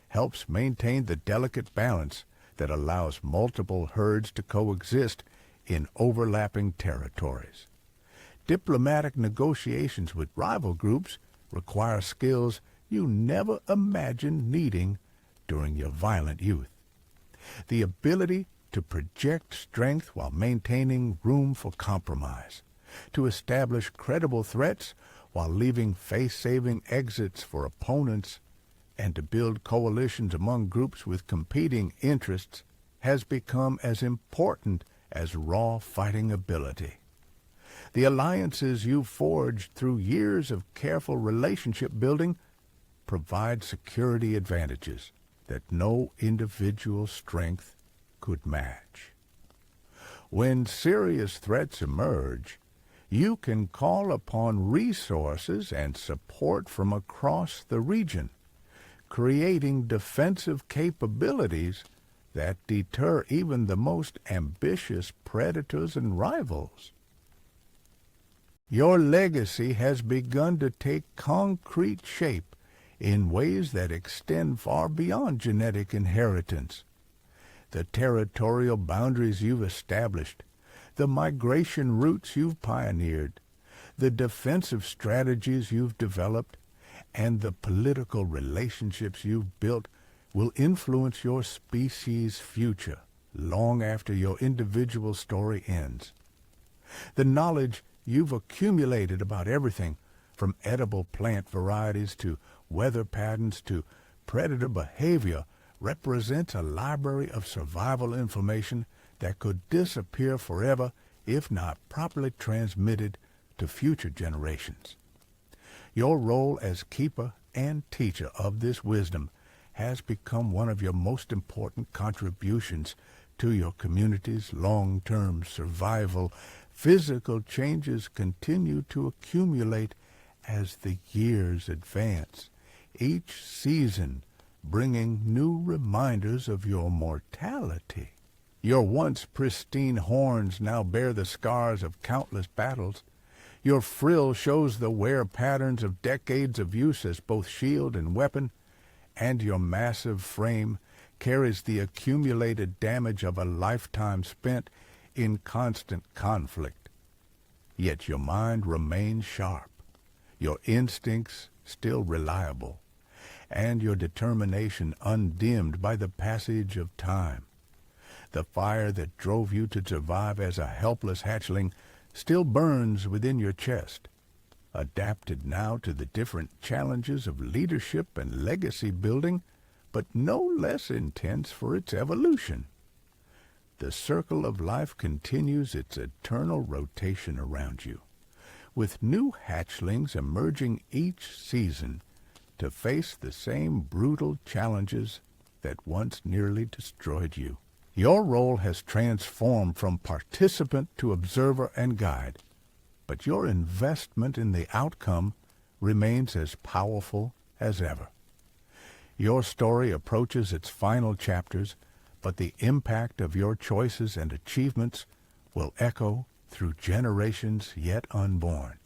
helps maintain the delicate balance that allows multiple herds to coexist in overlapping territories. Diplomatic negotiations with rival groups require skills you never imagined needing during your violent youth. The ability to project strength while maintaining room for compromise, to establish credible threats while leaving face-saving exits for opponents, and to build coalitions among groups with competing interests has become as important as raw fighting ability. The alliances you've forged through years of careful relationship building provide security advantages that no individual strength could match. When serious threats emerge, you can call upon resources and support from across the region, creating defensive capabilities that deter even the most ambitious predators and rivals. Your legacy has begun to take concrete shape in ways that extend far beyond genetic inheritance. The territorial boundaries you've established, the migration routes you've pioneered, the defensive strategies you've developed, and the political relationships you've built will influence your species' future long after your individual story ends. The knowledge you've accumulated about everything from edible plant varieties to weather patterns to predator behavior represents a library of survival information that could disappear forever if not properly transmitted to future generations. Your role as keeper and teacher of this wisdom has become one of your most important contributions to your community's long-term survival. Physical changes continue to accumulate as the years advance, each season bringing new reminders of your mortality. Your once pristine horns now bear the scars of countless battles. Your frill shows the wear patterns of decades of use as both shield and weapon, and your massive frame carries the accumulated damage of a lifetime spent in constant conflict. Yet your mind remains sharp, your instincts still reliable, and your determination undimmed by the passage of time. The fire that drove you to survive as a helpless hatchling still burns within your chest, adapted now to the different challenges of leadership and legacy building, but no less intense for its evolution. The circle of life continues its eternal rotation around you, with new hatchlings emerging each season to face the same brutal challenges that once nearly destroyed you. Your role has transformed from participant to observer and guide, but your investment in the outcome remains as powerful as ever. Your story approaches its final chapters, but the impact of your choices and achievements will echo through generations yet unborn,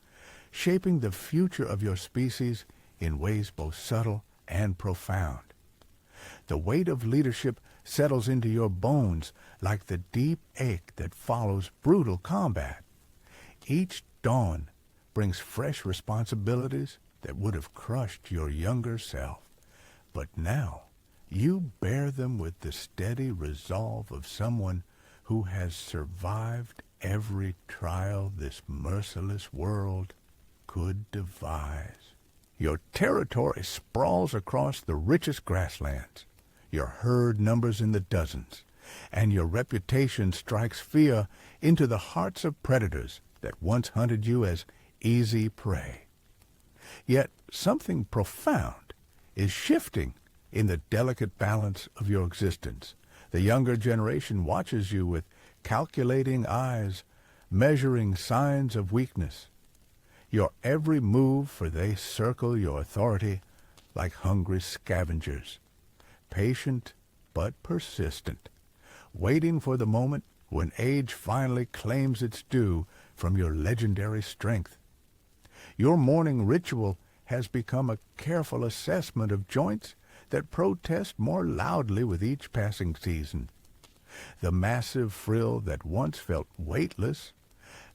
shaping the future of your species in ways both subtle and profound. The weight of leadership settles into your bones like the deep ache that follows brutal combat. Each dawn brings fresh responsibilities that would have crushed your younger self, but now you bear them with the steady resolve of someone who has survived every trial this merciless world could devise. Your territory sprawls across the richest grasslands. Your herd numbers in the dozens, and your reputation strikes fear into the hearts of predators that once hunted you as easy prey. Yet something profound is shifting in the delicate balance of your existence. The younger generation watches you with calculating eyes, measuring signs of weakness. Your every move, for they circle your authority like hungry scavengers, patient but persistent, waiting for the moment when age finally claims its due from your legendary strength. Your morning ritual has become a careful assessment of joints that protest more loudly with each passing season. The massive frill that once felt weightless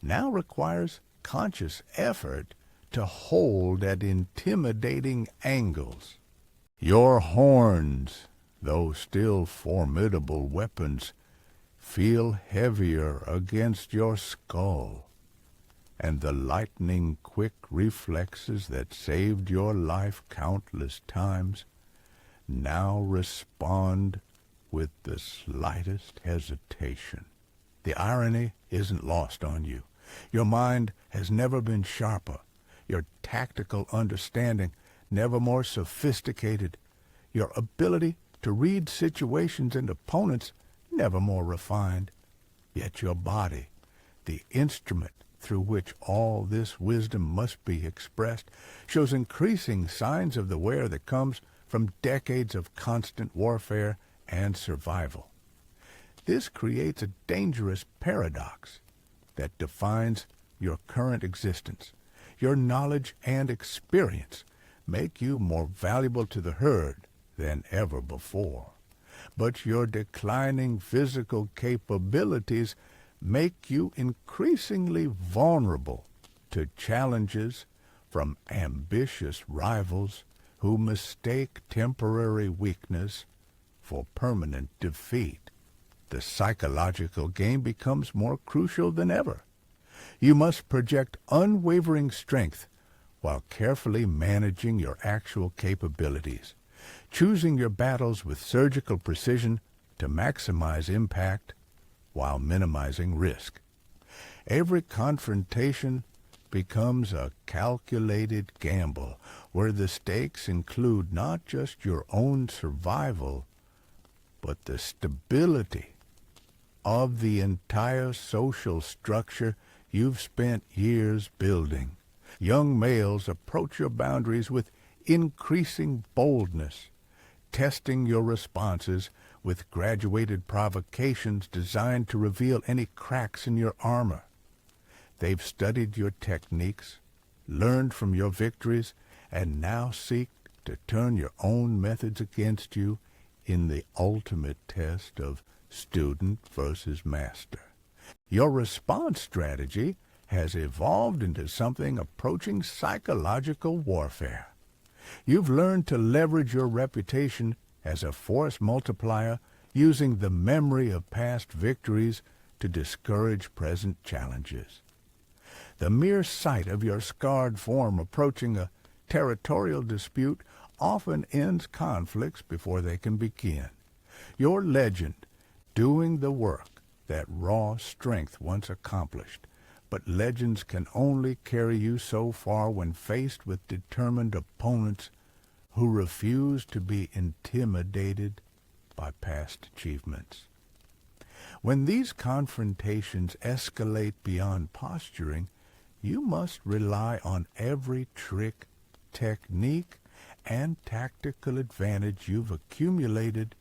now requires conscious effort to hold at intimidating angles. Your horns, though still formidable weapons, feel heavier against your skull, and the lightning-quick reflexes that saved your life countless times now respond with the slightest hesitation. The irony isn't lost on you. Your mind has never been sharper, your tactical understanding never more sophisticated, your ability to read situations and opponents never more refined. Yet your body, the instrument through which all this wisdom must be expressed, shows increasing signs of the wear that comes from decades of constant warfare and survival. This creates a dangerous paradox that defines your current existence. Your knowledge and experience make you more valuable to the herd than ever before. But your declining physical capabilities make you increasingly vulnerable to challenges from ambitious rivals who mistake temporary weakness for permanent defeat. The psychological game becomes more crucial than ever. You must project unwavering strength while carefully managing your actual capabilities, choosing your battles with surgical precision to maximize impact while minimizing risk. Every confrontation becomes a calculated gamble where the stakes include not just your own survival, but the stability of the entire social structure you've spent years building. Young males approach your boundaries with increasing boldness, testing your responses with graduated provocations designed to reveal any cracks in your armor. They've studied your techniques, learned from your victories, and now seek to turn your own methods against you in the ultimate test of student versus master. Your response strategy has evolved into something approaching psychological warfare. You've learned to leverage your reputation as a force multiplier, using the memory of past victories to discourage present challenges. The mere sight of your scarred form approaching a territorial dispute often ends conflicts before they can begin. Your legend, doing the work that raw strength once accomplished, but legends can only carry you so far when faced with determined opponents who refuse to be intimidated by past achievements. When these confrontations escalate beyond posturing, you must rely on every trick, technique, and tactical advantage you've accumulated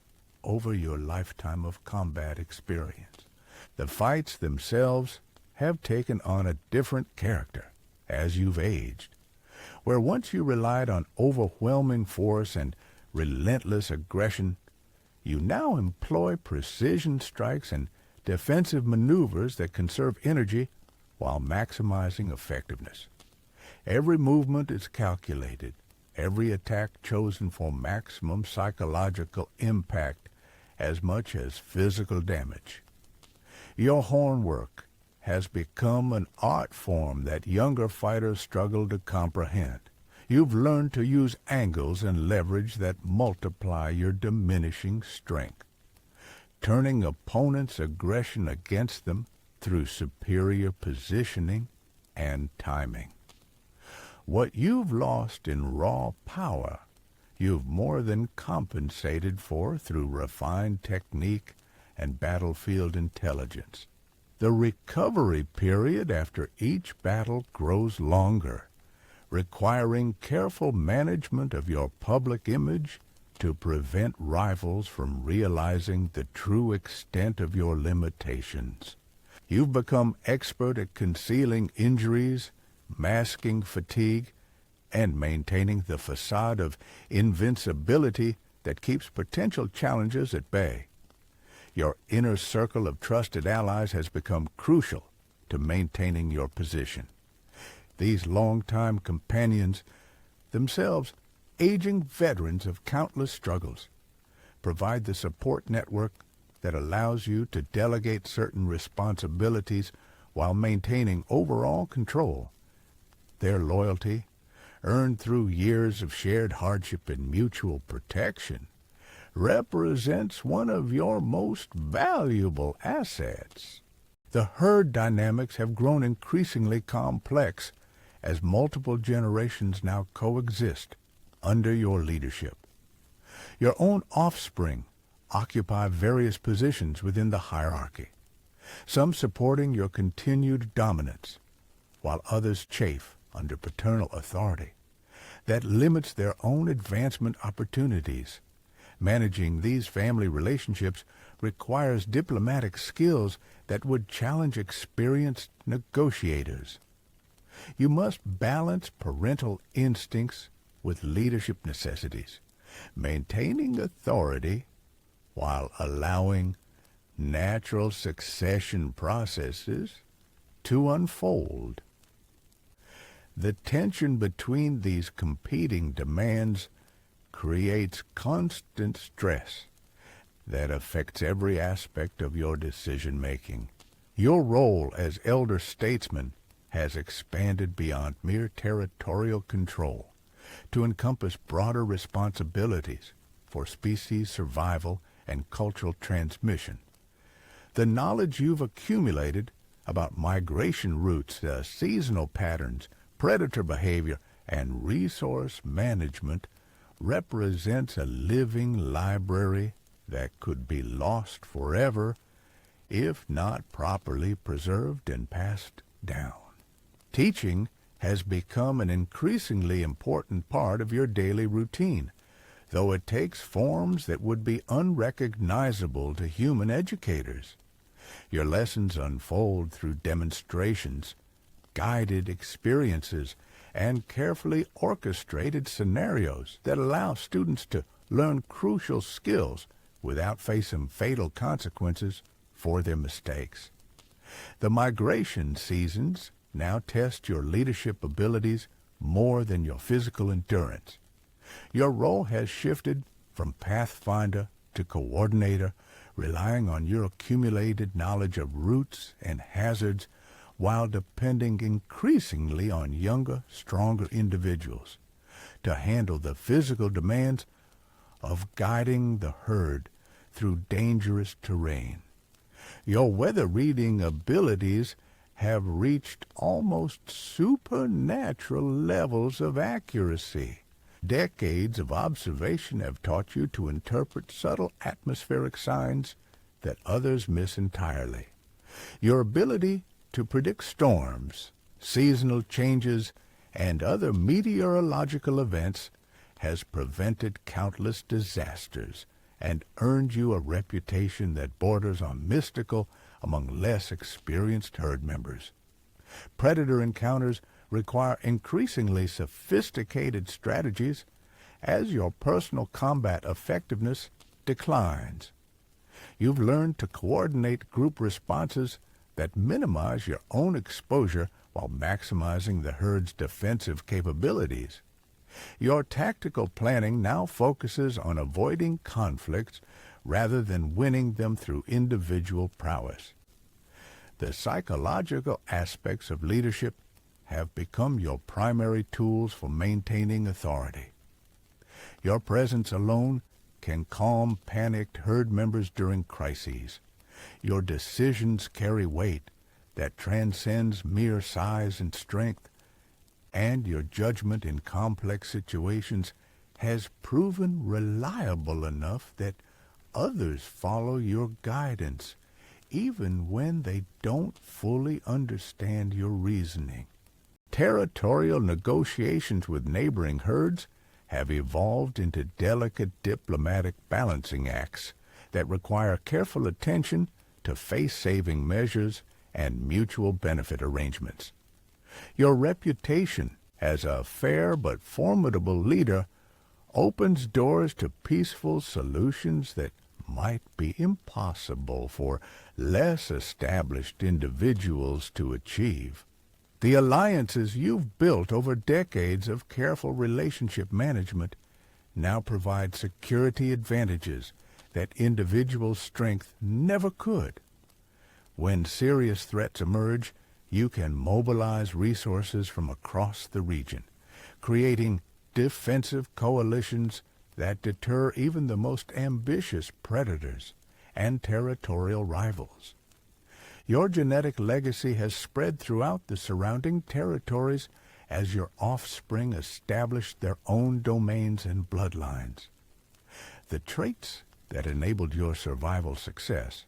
over your lifetime of combat experience. The fights themselves have taken on a different character as you've aged. Where once you relied on overwhelming force and relentless aggression, you now employ precision strikes and defensive maneuvers that conserve energy while maximizing effectiveness. Every movement is calculated, every attack chosen for maximum psychological impact as much as physical damage. Your horn work has become an art form that younger fighters struggle to comprehend. You've learned to use angles and leverage that multiply your diminishing strength, turning opponents' aggression against them through superior positioning and timing. What you've lost in raw power, you've more than compensated for through refined technique and battlefield intelligence. The recovery period after each battle grows longer, requiring careful management of your public image to prevent rivals from realizing the true extent of your limitations. You've become expert at concealing injuries, masking fatigue, and maintaining the facade of invincibility that keeps potential challenges at bay. Your inner circle of trusted allies has become crucial to maintaining your position. These longtime companions, themselves aging veterans of countless struggles, provide the support network that allows you to delegate certain responsibilities while maintaining overall control. Their loyalty, earned through years of shared hardship and mutual protection, represents one of your most valuable assets. The herd dynamics have grown increasingly complex as multiple generations now coexist under your leadership. Your own offspring occupy various positions within the hierarchy, some supporting your continued dominance, while others chafe under paternal authority that limits their own advancement opportunities. Managing these family relationships requires diplomatic skills that would challenge experienced negotiators. You must balance parental instincts with leadership necessities, maintaining authority while allowing natural succession processes to unfold. The tension between these competing demands creates constant stress that affects every aspect of your decision-making. Your role as elder statesman has expanded beyond mere territorial control to encompass broader responsibilities for species survival and cultural transmission. The knowledge you've accumulated about migration routes, seasonal patterns, predator behavior, and resource management represents a living library that could be lost forever if not properly preserved and passed down. Teaching has become an increasingly important part of your daily routine, though it takes forms that would be unrecognizable to human educators. Your lessons unfold through demonstrations, guided experiences, and carefully orchestrated scenarios that allow students to learn crucial skills without facing fatal consequences for their mistakes. The migration seasons now test your leadership abilities more than your physical endurance. Your role has shifted from pathfinder to coordinator, relying on your accumulated knowledge of routes and hazards while depending increasingly on younger, stronger individuals to handle the physical demands of guiding the herd through dangerous terrain. Your weather-reading abilities have reached almost supernatural levels of accuracy. Decades of observation have taught you to interpret subtle atmospheric signs that others miss entirely. Your ability to predict storms, seasonal changes, and other meteorological events has prevented countless disasters and earned you a reputation that borders on mystical among less experienced herd members. Predator encounters require increasingly sophisticated strategies as your personal combat effectiveness declines. You've learned to coordinate group responses that minimize your own exposure while maximizing the herd's defensive capabilities. Your tactical planning now focuses on avoiding conflicts rather than winning them through individual prowess. The psychological aspects of leadership have become your primary tools for maintaining authority. Your presence alone can calm panicked herd members during crises. Your decisions carry weight that transcends mere size and strength, and your judgment in complex situations has proven reliable enough that others follow your guidance, even when they don't fully understand your reasoning. territorial negotiations with neighboring herds have evolved into delicate diplomatic balancing acts that require careful attention to face-saving measures and mutual benefit arrangements. Your reputation as a fair but formidable leader opens doors to peaceful solutions that might be impossible for less established individuals to achieve. The alliances you've built over decades of careful relationship management now provide security advantages that individual strength never could. When serious threats emerge, you can mobilize resources from across the region, creating defensive coalitions that deter even the most ambitious predators and territorial rivals. Your genetic legacy has spread throughout the surrounding territories as your offspring established their own domains and bloodlines. The traits that enabled your survival success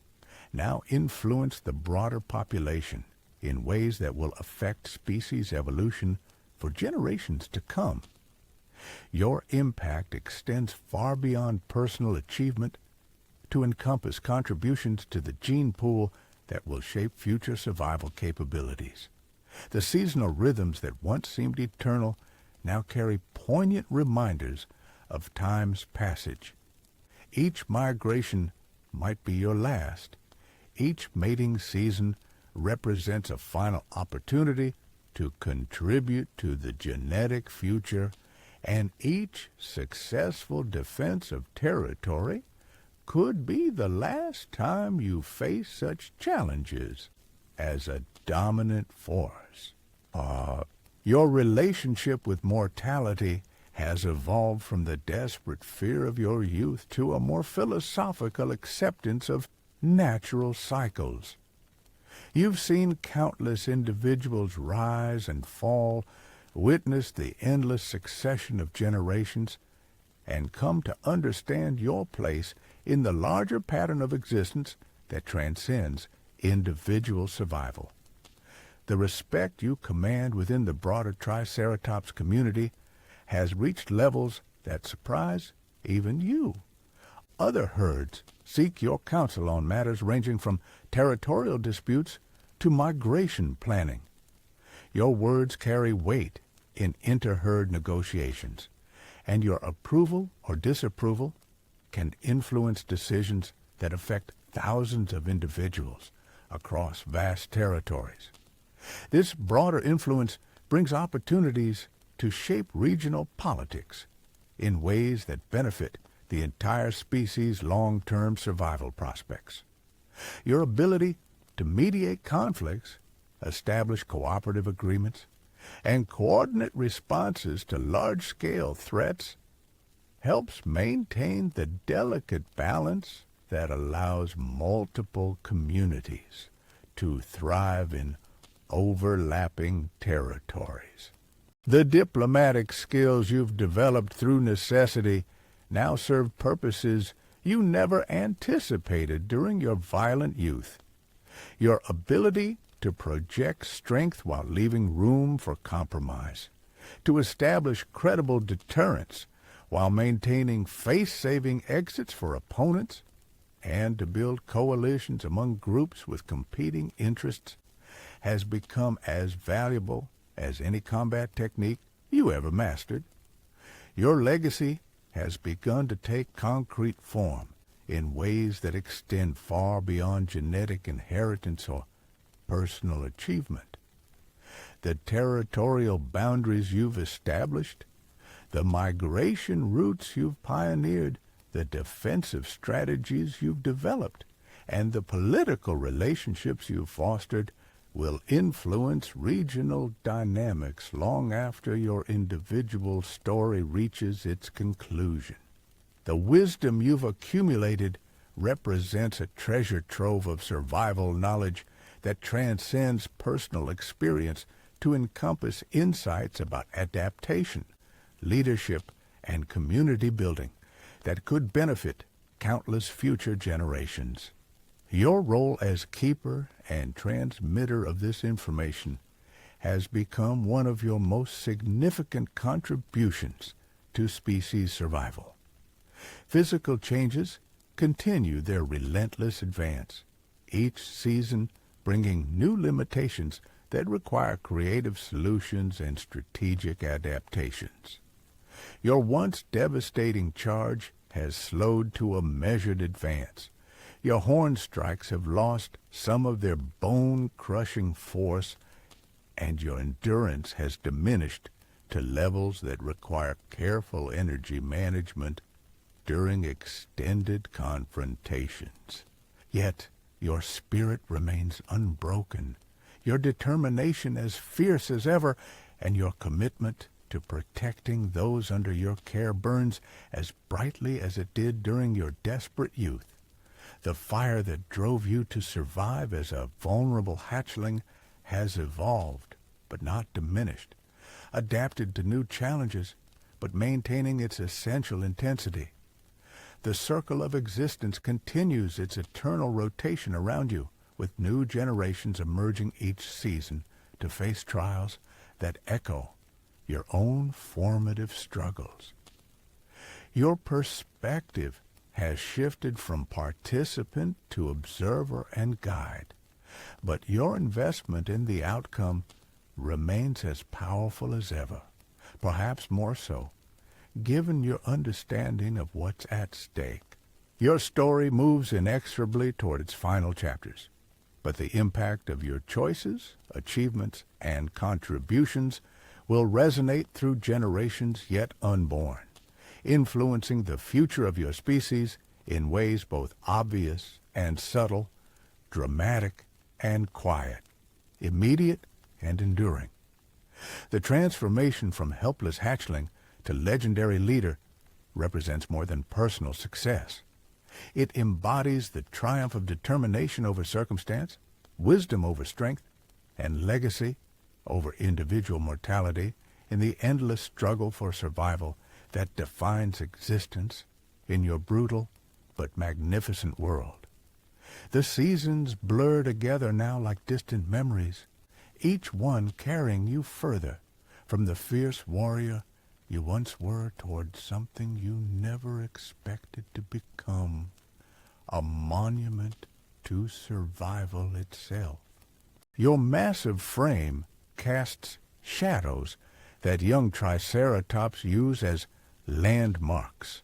now influence the broader population in ways that will affect species evolution for generations to come. Your impact extends far beyond personal achievement to encompass contributions to the gene pool that will shape future survival capabilities. The seasonal rhythms that once seemed eternal now carry poignant reminders of time's passage. Each migration might be your last. Each mating season represents a final opportunity to contribute to the genetic future, and each successful defense of territory could be the last time you face such challenges as a dominant force. Your relationship with mortality has evolved from the desperate fear of your youth to a more philosophical acceptance of natural cycles. You've seen countless individuals rise and fall, witness the endless succession of generations, and come to understand your place in the larger pattern of existence that transcends individual survival. The respect you command within the broader Triceratops community has reached levels that surprise even you. Other herds seek your counsel on matters ranging from territorial disputes to migration planning. Your words carry weight in inter-herd negotiations, and your approval or disapproval can influence decisions that affect thousands of individuals across vast territories. This broader influence brings opportunities to shape regional politics in ways that benefit the entire species' long-term survival prospects. Your ability to mediate conflicts, establish cooperative agreements, and coordinate responses to large-scale threats helps maintain the delicate balance that allows multiple communities to thrive in overlapping territories. The diplomatic skills you've developed through necessity now serve purposes you never anticipated during your violent youth. Your ability to project strength while leaving room for compromise, to establish credible deterrence while maintaining face-saving exits for opponents, and to build coalitions among groups with competing interests has become as valuable as any combat technique you ever mastered. Your legacy has begun to take concrete form in ways that extend far beyond genetic inheritance or personal achievement. The territorial boundaries you've established, the migration routes you've pioneered, the defensive strategies you've developed, and the political relationships you've fostered will influence regional dynamics long after your individual story reaches its conclusion. The wisdom you've accumulated represents a treasure trove of survival knowledge that transcends personal experience to encompass insights about adaptation, leadership, and community building that could benefit countless future generations. Your role as keeper and transmitter of this information has become one of your most significant contributions to species survival. Physical changes continue their relentless advance, each season bringing new limitations that require creative solutions and strategic adaptations. Your once devastating charge has slowed to a measured advance. Your horn strikes have lost some of their bone-crushing force, and your endurance has diminished to levels that require careful energy management during extended confrontations. Yet your spirit remains unbroken, your determination as fierce as ever, and your commitment to protecting those under your care burns as brightly as it did during your desperate youth. The fire that drove you to survive as a vulnerable hatchling has evolved, but not diminished, adapted to new challenges, but maintaining its essential intensity. The circle of existence continues its eternal rotation around you, with new generations emerging each season to face trials that echo your own formative struggles. Your perspective has shifted from participant to observer and guide, but your investment in the outcome remains as powerful as ever, perhaps more so, given your understanding of what's at stake. Your story moves inexorably toward its final chapters, but the impact of your choices, achievements, and contributions will resonate through generations yet unborn, influencing the future of your species in ways both obvious and subtle, dramatic and quiet, immediate and enduring. The transformation from helpless hatchling to legendary leader represents more than personal success. It embodies the triumph of determination over circumstance, wisdom over strength, and legacy over individual mortality in the endless struggle for survival that defines existence in your brutal but magnificent world. The seasons blur together now like distant memories, each one carrying you further from the fierce warrior you once were toward something you never expected to become, a monument to survival itself. Your massive frame casts shadows that young Triceratops use as landmarks,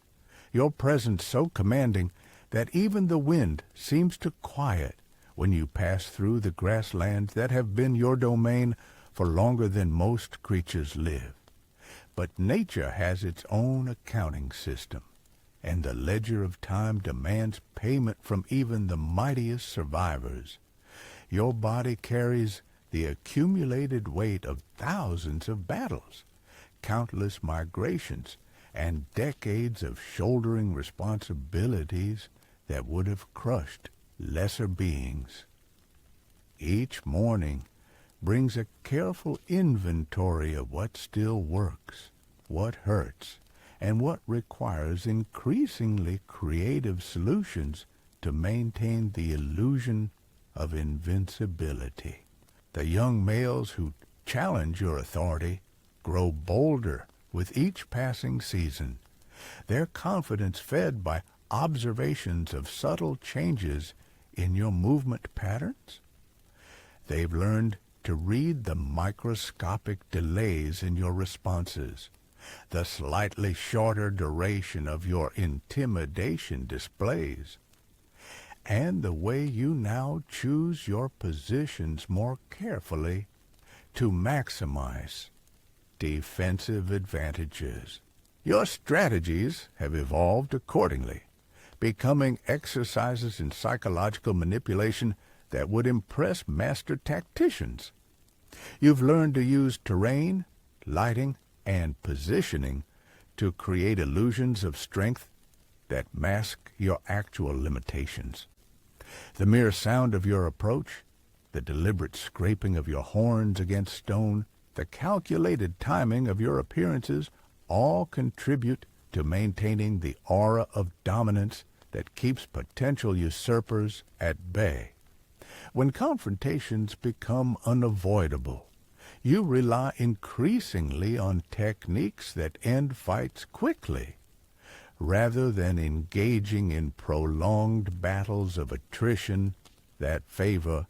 your presence so commanding that even the wind seems to quiet when you pass through the grasslands that have been your domain for longer than most creatures live. But nature has its own accounting system, and the ledger of time demands payment from even the mightiest survivors. Your body carries the accumulated weight of thousands of battles, countless migrations, and decades of shouldering responsibilities that would have crushed lesser beings. Each morning brings a careful inventory of what still works, what hurts, and what requires increasingly creative solutions to maintain the illusion of invincibility. The young males who challenge your authority grow bolder with each passing season, their confidence fed by observations of subtle changes in your movement patterns. They've learned to read the microscopic delays in your responses, the slightly shorter duration of your intimidation displays, and the way you now choose your positions more carefully to maximize defensive advantages. Your strategies have evolved accordingly, becoming exercises in psychological manipulation that would impress master tacticians. You've learned to use terrain, lighting, and positioning to create illusions of strength that mask your actual limitations. The mere sound of your approach, the deliberate scraping of your horns against stone, the calculated timing of your appearances all contribute to maintaining the aura of dominance that keeps potential usurpers at bay. When confrontations become unavoidable, You rely increasingly on techniques that end fights quickly, rather than engaging in prolonged battles of attrition that favor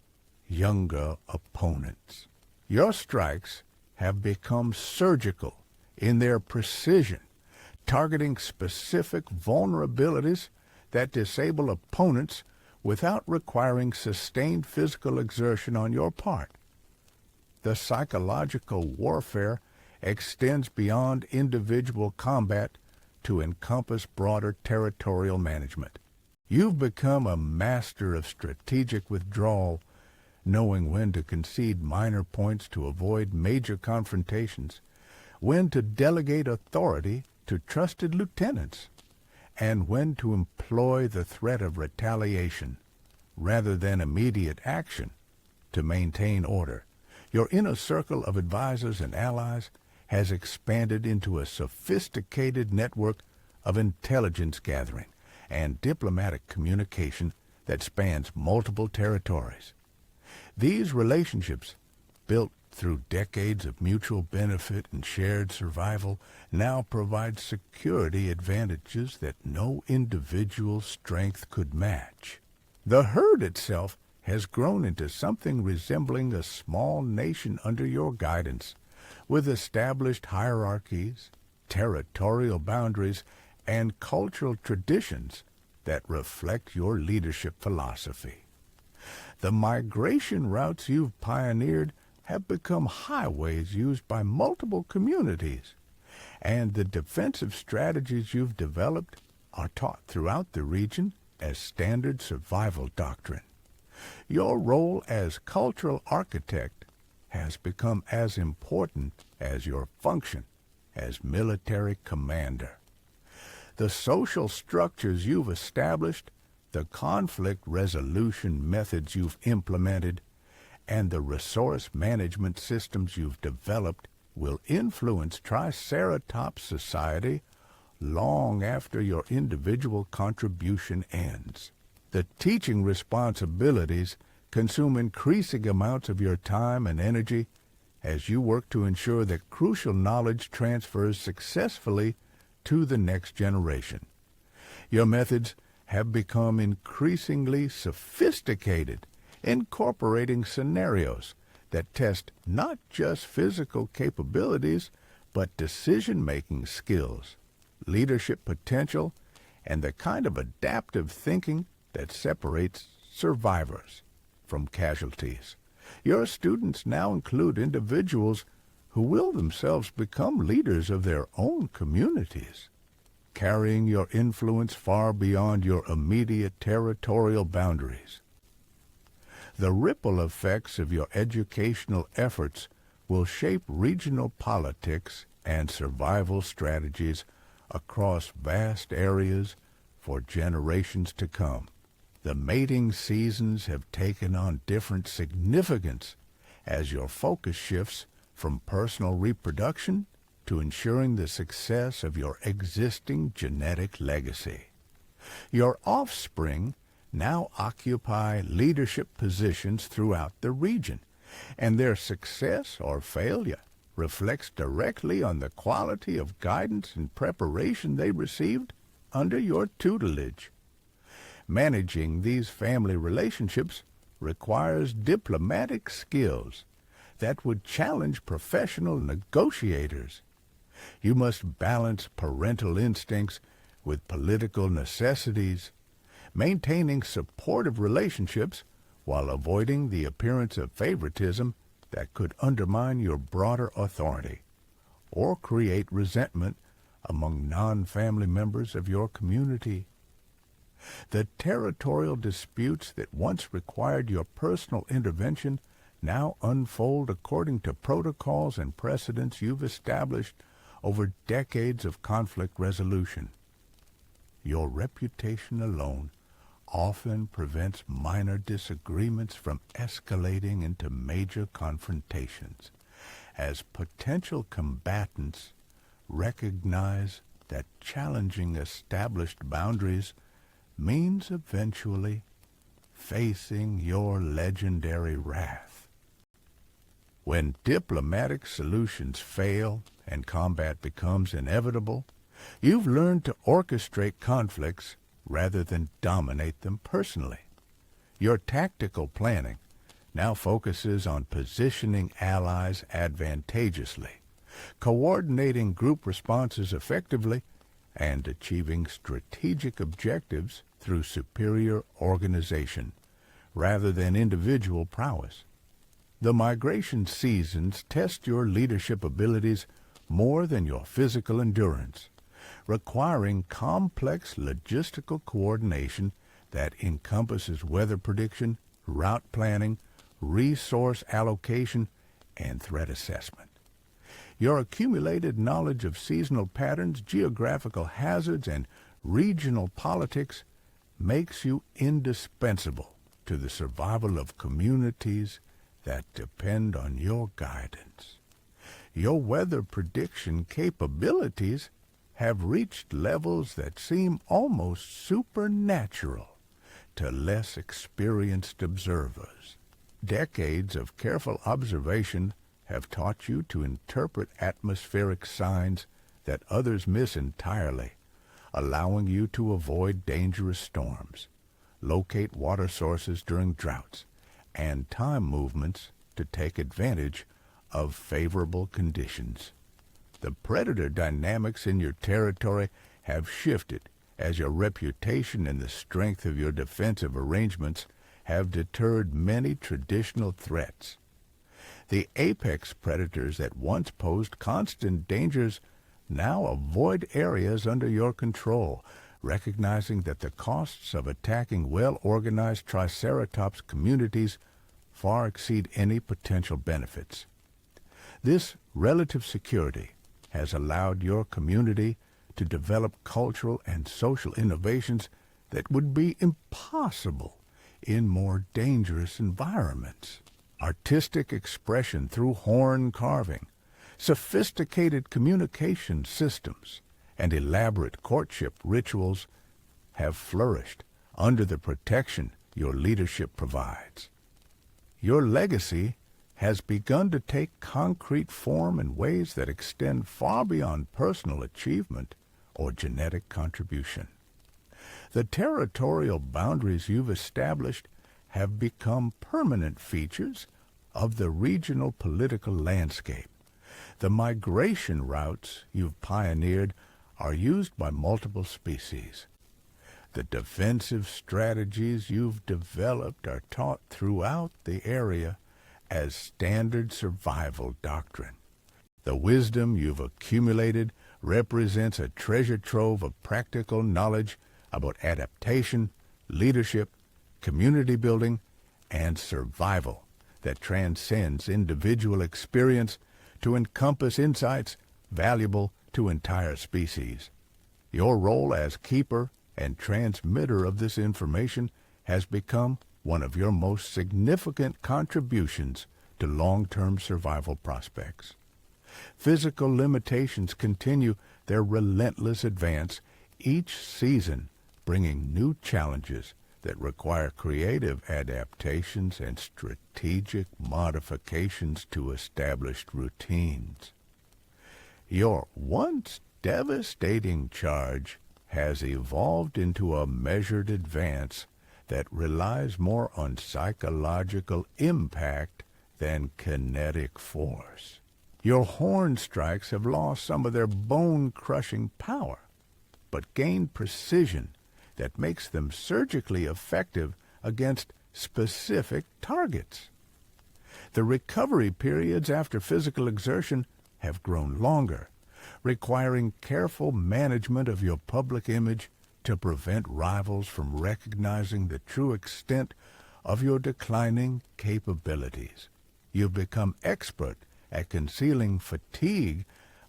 younger opponents. Your strikes have become surgical in their precision, targeting specific vulnerabilities that disable opponents without requiring sustained physical exertion on your part. The psychological warfare extends beyond individual combat to encompass broader territorial management. You've become a master of strategic withdrawal, knowing when to concede minor points to avoid major confrontations, when to delegate authority to trusted lieutenants, and when to employ the threat of retaliation rather than immediate action to maintain order. Your inner circle of advisors and allies has expanded into a sophisticated network of intelligence gathering and diplomatic communication that spans multiple territories. These relationships, built through decades of mutual benefit and shared survival, now provide security advantages that no individual strength could match. The herd itself has grown into something resembling a small nation under your guidance, with established hierarchies, territorial boundaries, and cultural traditions that reflect your leadership philosophy. The migration routes you've pioneered have become highways used by multiple communities, and the defensive strategies you've developed are taught throughout the region as standard survival doctrine. Your role as cultural architect has become as important as your function as military commander. The social structures you've established, the conflict resolution methods you've implemented, and the resource management systems you've developed will influence Triceratops society long after your individual contribution ends. The teaching responsibilities consume increasing amounts of your time and energy as you work to ensure that crucial knowledge transfers successfully to the next generation. Your methods have become increasingly sophisticated, incorporating scenarios that test not just physical capabilities, but decision-making skills, leadership potential, and the kind of adaptive thinking that separates survivors from casualties. Your students now include individuals who will themselves become leaders of their own communities, carrying your influence far beyond your immediate territorial boundaries. The ripple effects of your educational efforts will shape regional politics and survival strategies across vast areas for generations to come. The mating seasons have taken on different significance as your focus shifts from personal reproduction to ensuring the success of your existing genetic legacy. Your offspring now occupy leadership positions throughout the region, and their success or failure reflects directly on the quality of guidance and preparation they received under your tutelage. Managing these family relationships requires diplomatic skills that would challenge professional negotiators. You must balance parental instincts with political necessities, maintaining supportive relationships while avoiding the appearance of favoritism that could undermine your broader authority or create resentment among non-family members of your community. The territorial disputes that once required your personal intervention now unfold according to protocols and precedents you've established over decades of conflict resolution. Your reputation alone often prevents minor disagreements from escalating into major confrontations, as potential combatants recognize that challenging established boundaries means eventually facing your legendary wrath. When diplomatic solutions fail and combat becomes inevitable, you've learned to orchestrate conflicts rather than dominate them personally. Your tactical planning now focuses on positioning allies advantageously, coordinating group responses effectively, and achieving strategic objectives through superior organization rather than individual prowess. The migration seasons test your leadership abilities more than your physical endurance, requiring complex logistical coordination that encompasses weather prediction, route planning, resource allocation, and threat assessment. Your accumulated knowledge of seasonal patterns, geographical hazards, and regional politics makes you indispensable to the survival of communities that depend on your guidance. Your weather prediction capabilities have reached levels that seem almost supernatural to less experienced observers. Decades of careful observation have taught you to interpret atmospheric signs that others miss entirely, allowing you to avoid dangerous storms, locate water sources during droughts, and time movements to take advantage of favorable conditions. The predator dynamics in your territory have shifted as your reputation and the strength of your defensive arrangements have deterred many traditional threats. The apex predators that once posed constant dangers now avoid areas under your control, recognizing that the costs of attacking well-organized Triceratops communities far exceed any potential benefits. This relative security has allowed your community to develop cultural and social innovations that would be impossible in more dangerous environments. Artistic expression through horn carving, sophisticated communication systems, and elaborate courtship rituals have flourished under the protection your leadership provides. Your legacy has begun to take concrete form in ways that extend far beyond personal achievement or genetic contribution. The territorial boundaries you've established have become permanent features of the regional political landscape. The migration routes you've pioneered are used by multiple species. The defensive strategies you've developed are taught throughout the area as standard survival doctrine. The wisdom you've accumulated represents a treasure trove of practical knowledge about adaptation, leadership, community building, and survival that transcends individual experience to encompass insights valuable to entire species. Your role as keeper and transmitter of this information has become one of your most significant contributions to long-term survival prospects. Physical limitations continue their relentless advance, each season bringing new challenges that require creative adaptations and strategic modifications to established routines. Your once devastating charge has evolved into a measured advance that relies more on psychological impact than kinetic force. Your horn strikes have lost some of their bone-crushing power, but gained precision that makes them surgically effective against specific targets. The recovery periods after physical exertion have grown longer, requiring careful management of your public image to prevent rivals from recognizing the true extent of your declining capabilities. You've become expert at concealing fatigue,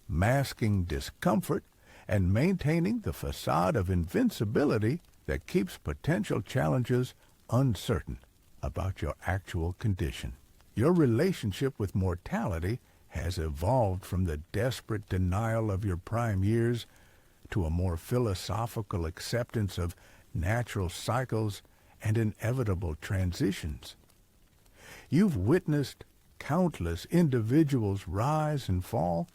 masking discomfort, and maintaining the facade of invincibility that keeps potential challengers uncertain about your actual condition. Your relationship with mortality has evolved from the desperate denial of your prime years to a more philosophical acceptance of natural cycles and inevitable transitions. You've witnessed countless individuals rise and fall,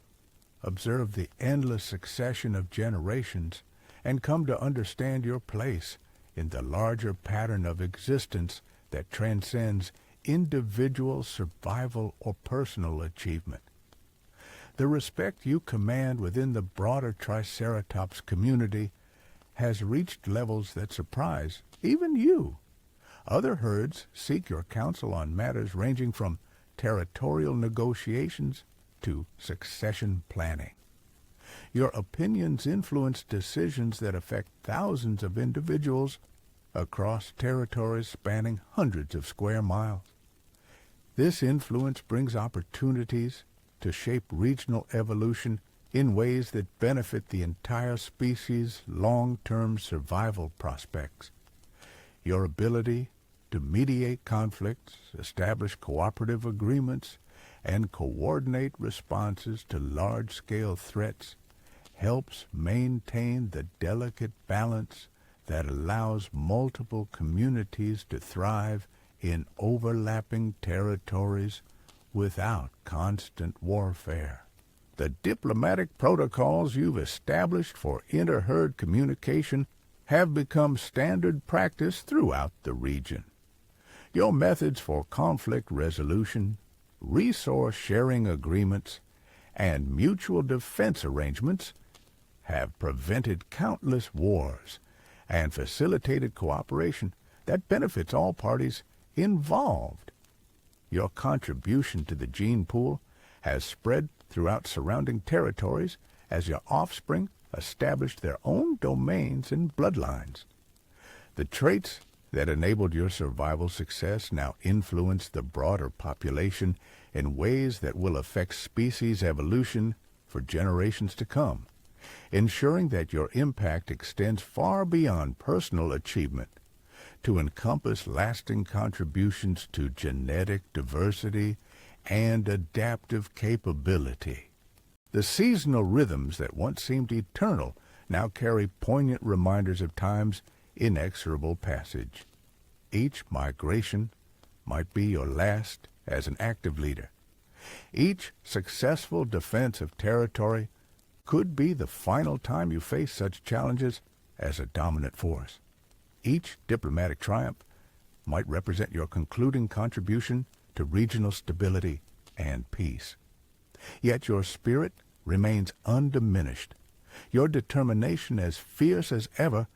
observe the endless succession of generations, and come to understand your place in the larger pattern of existence that transcends individual survival or personal achievement. The respect you command within the broader Triceratops community has reached levels that surprise even you. Other herds seek your counsel on matters ranging from territorial negotiations to succession planning. Your opinions influence decisions that affect thousands of individuals across territories spanning hundreds of square miles. This influence brings opportunities to shape regional evolution in ways that benefit the entire species' long-term survival prospects. Your ability to mediate conflicts, establish cooperative agreements, and coordinate responses to large-scale threats helps maintain the delicate balance that allows multiple communities to thrive in overlapping territories without constant warfare. The diplomatic protocols you've established for inter-herd communication have become standard practice throughout the region. Your methods for conflict resolution, resource-sharing agreements, and mutual defense arrangements have prevented countless wars and facilitated cooperation that benefits all parties involved. Your contribution to the gene pool has spread throughout surrounding territories as your offspring established their own domains and bloodlines. The traits that enabled your survival success now influence the broader population in ways that will affect species evolution for generations to come, ensuring that your impact extends far beyond personal achievement to encompass lasting contributions to genetic diversity and adaptive capability. The seasonal rhythms that once seemed eternal now carry poignant reminders of time's inexorable passage. Each migration might be your last as an active leader. Each successful defense of territory could be the final time you face such challenges as a dominant force. Each diplomatic triumph might represent your concluding contribution to regional stability and peace. Yet your spirit remains undiminished, your determination as fierce as ever,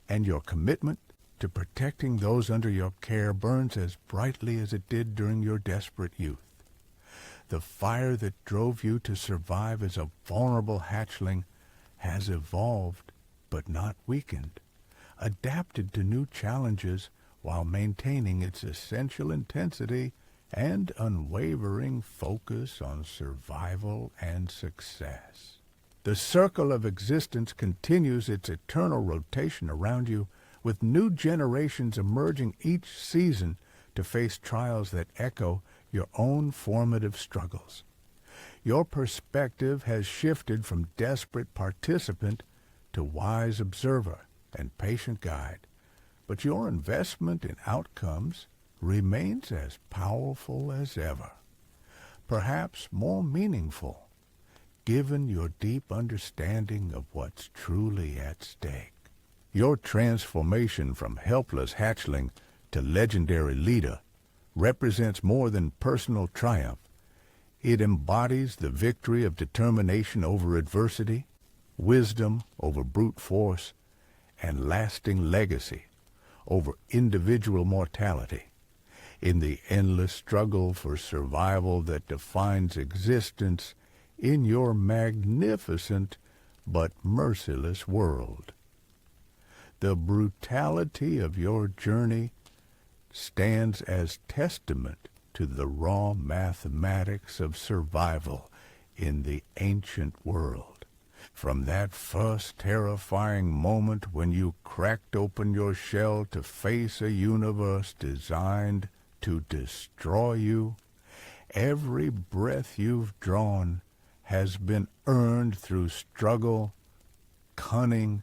and your commitment to protecting those under your care burns as brightly as it did during your desperate youth. The fire that drove you to survive as a vulnerable hatchling has evolved, but not weakened, adapted to new challenges while maintaining its essential intensity and unwavering focus on survival and success. The circle of existence continues its eternal rotation around you, with new generations emerging each season to face trials that echo your own formative struggles. Your perspective has shifted from desperate participant to wise observer and patient guide, but your investment in outcomes remains as powerful as ever, perhaps more meaningful, given your deep understanding of what's truly at stake. Your transformation from helpless hatchling to legendary leader represents more than personal triumph. It embodies the victory of determination over adversity, wisdom over brute force, and lasting legacy over individual mortality. In the endless struggle for survival that defines existence in your magnificent but merciless world. The brutality of your journey stands as testament to the raw mathematics of survival in the ancient world. From that first terrifying moment when you cracked open your shell to face a universe designed to destroy you, every breath you've drawn has been earned through struggle, cunning,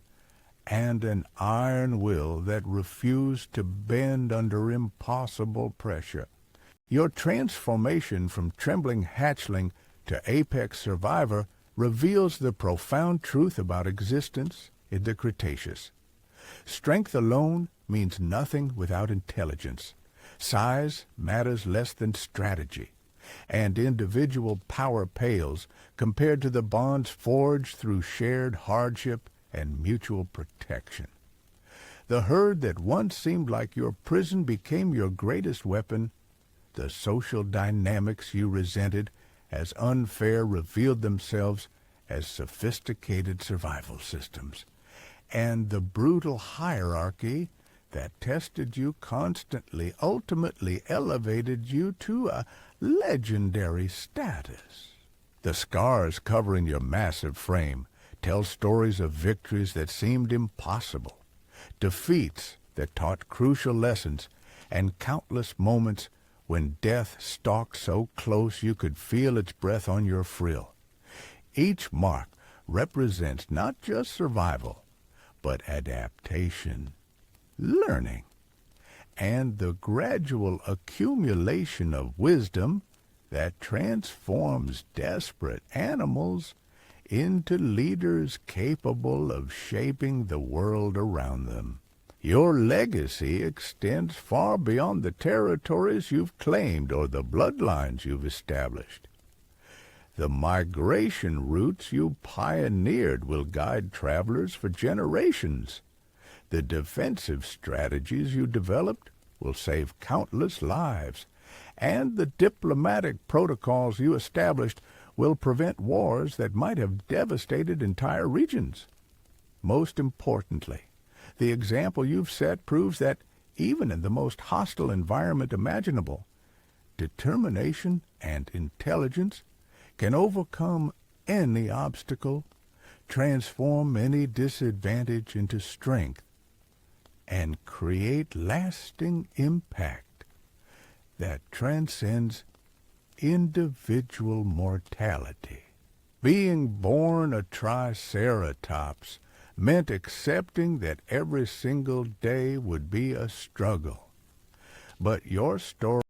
and an iron will that refused to bend under impossible pressure. Your transformation from trembling hatchling to apex survivor reveals the profound truth about existence in the Cretaceous. Strength alone means nothing without intelligence. Size matters less than strategy, and individual power pales compared to the bonds forged through shared hardship and mutual protection. The herd that once seemed like your prison became your greatest weapon. The social dynamics you resented as unfair revealed themselves as sophisticated survival systems. And the brutal hierarchy that tested you constantly ultimately elevated you to a legendary status. The scars covering your massive frame tell stories of victories that seemed impossible, defeats that taught crucial lessons, and countless moments when death stalked so close you could feel its breath on your frill. Each mark represents not just survival, but adaptation, learning, and the gradual accumulation of wisdom that transforms desperate animals into leaders capable of shaping the world around them. Your legacy extends far beyond the territories you've claimed or the bloodlines you've established. The migration routes you pioneered will guide travelers for generations. The defensive strategies you developed will save countless lives, and the diplomatic protocols you established will prevent wars that might have devastated entire regions. Most importantly, the example you've set proves that even in the most hostile environment imaginable, determination and intelligence can overcome any obstacle, transform any disadvantage into strength, and create lasting impact that transcends individual mortality. Being born a Triceratops meant accepting that every single day would be a struggle. But your story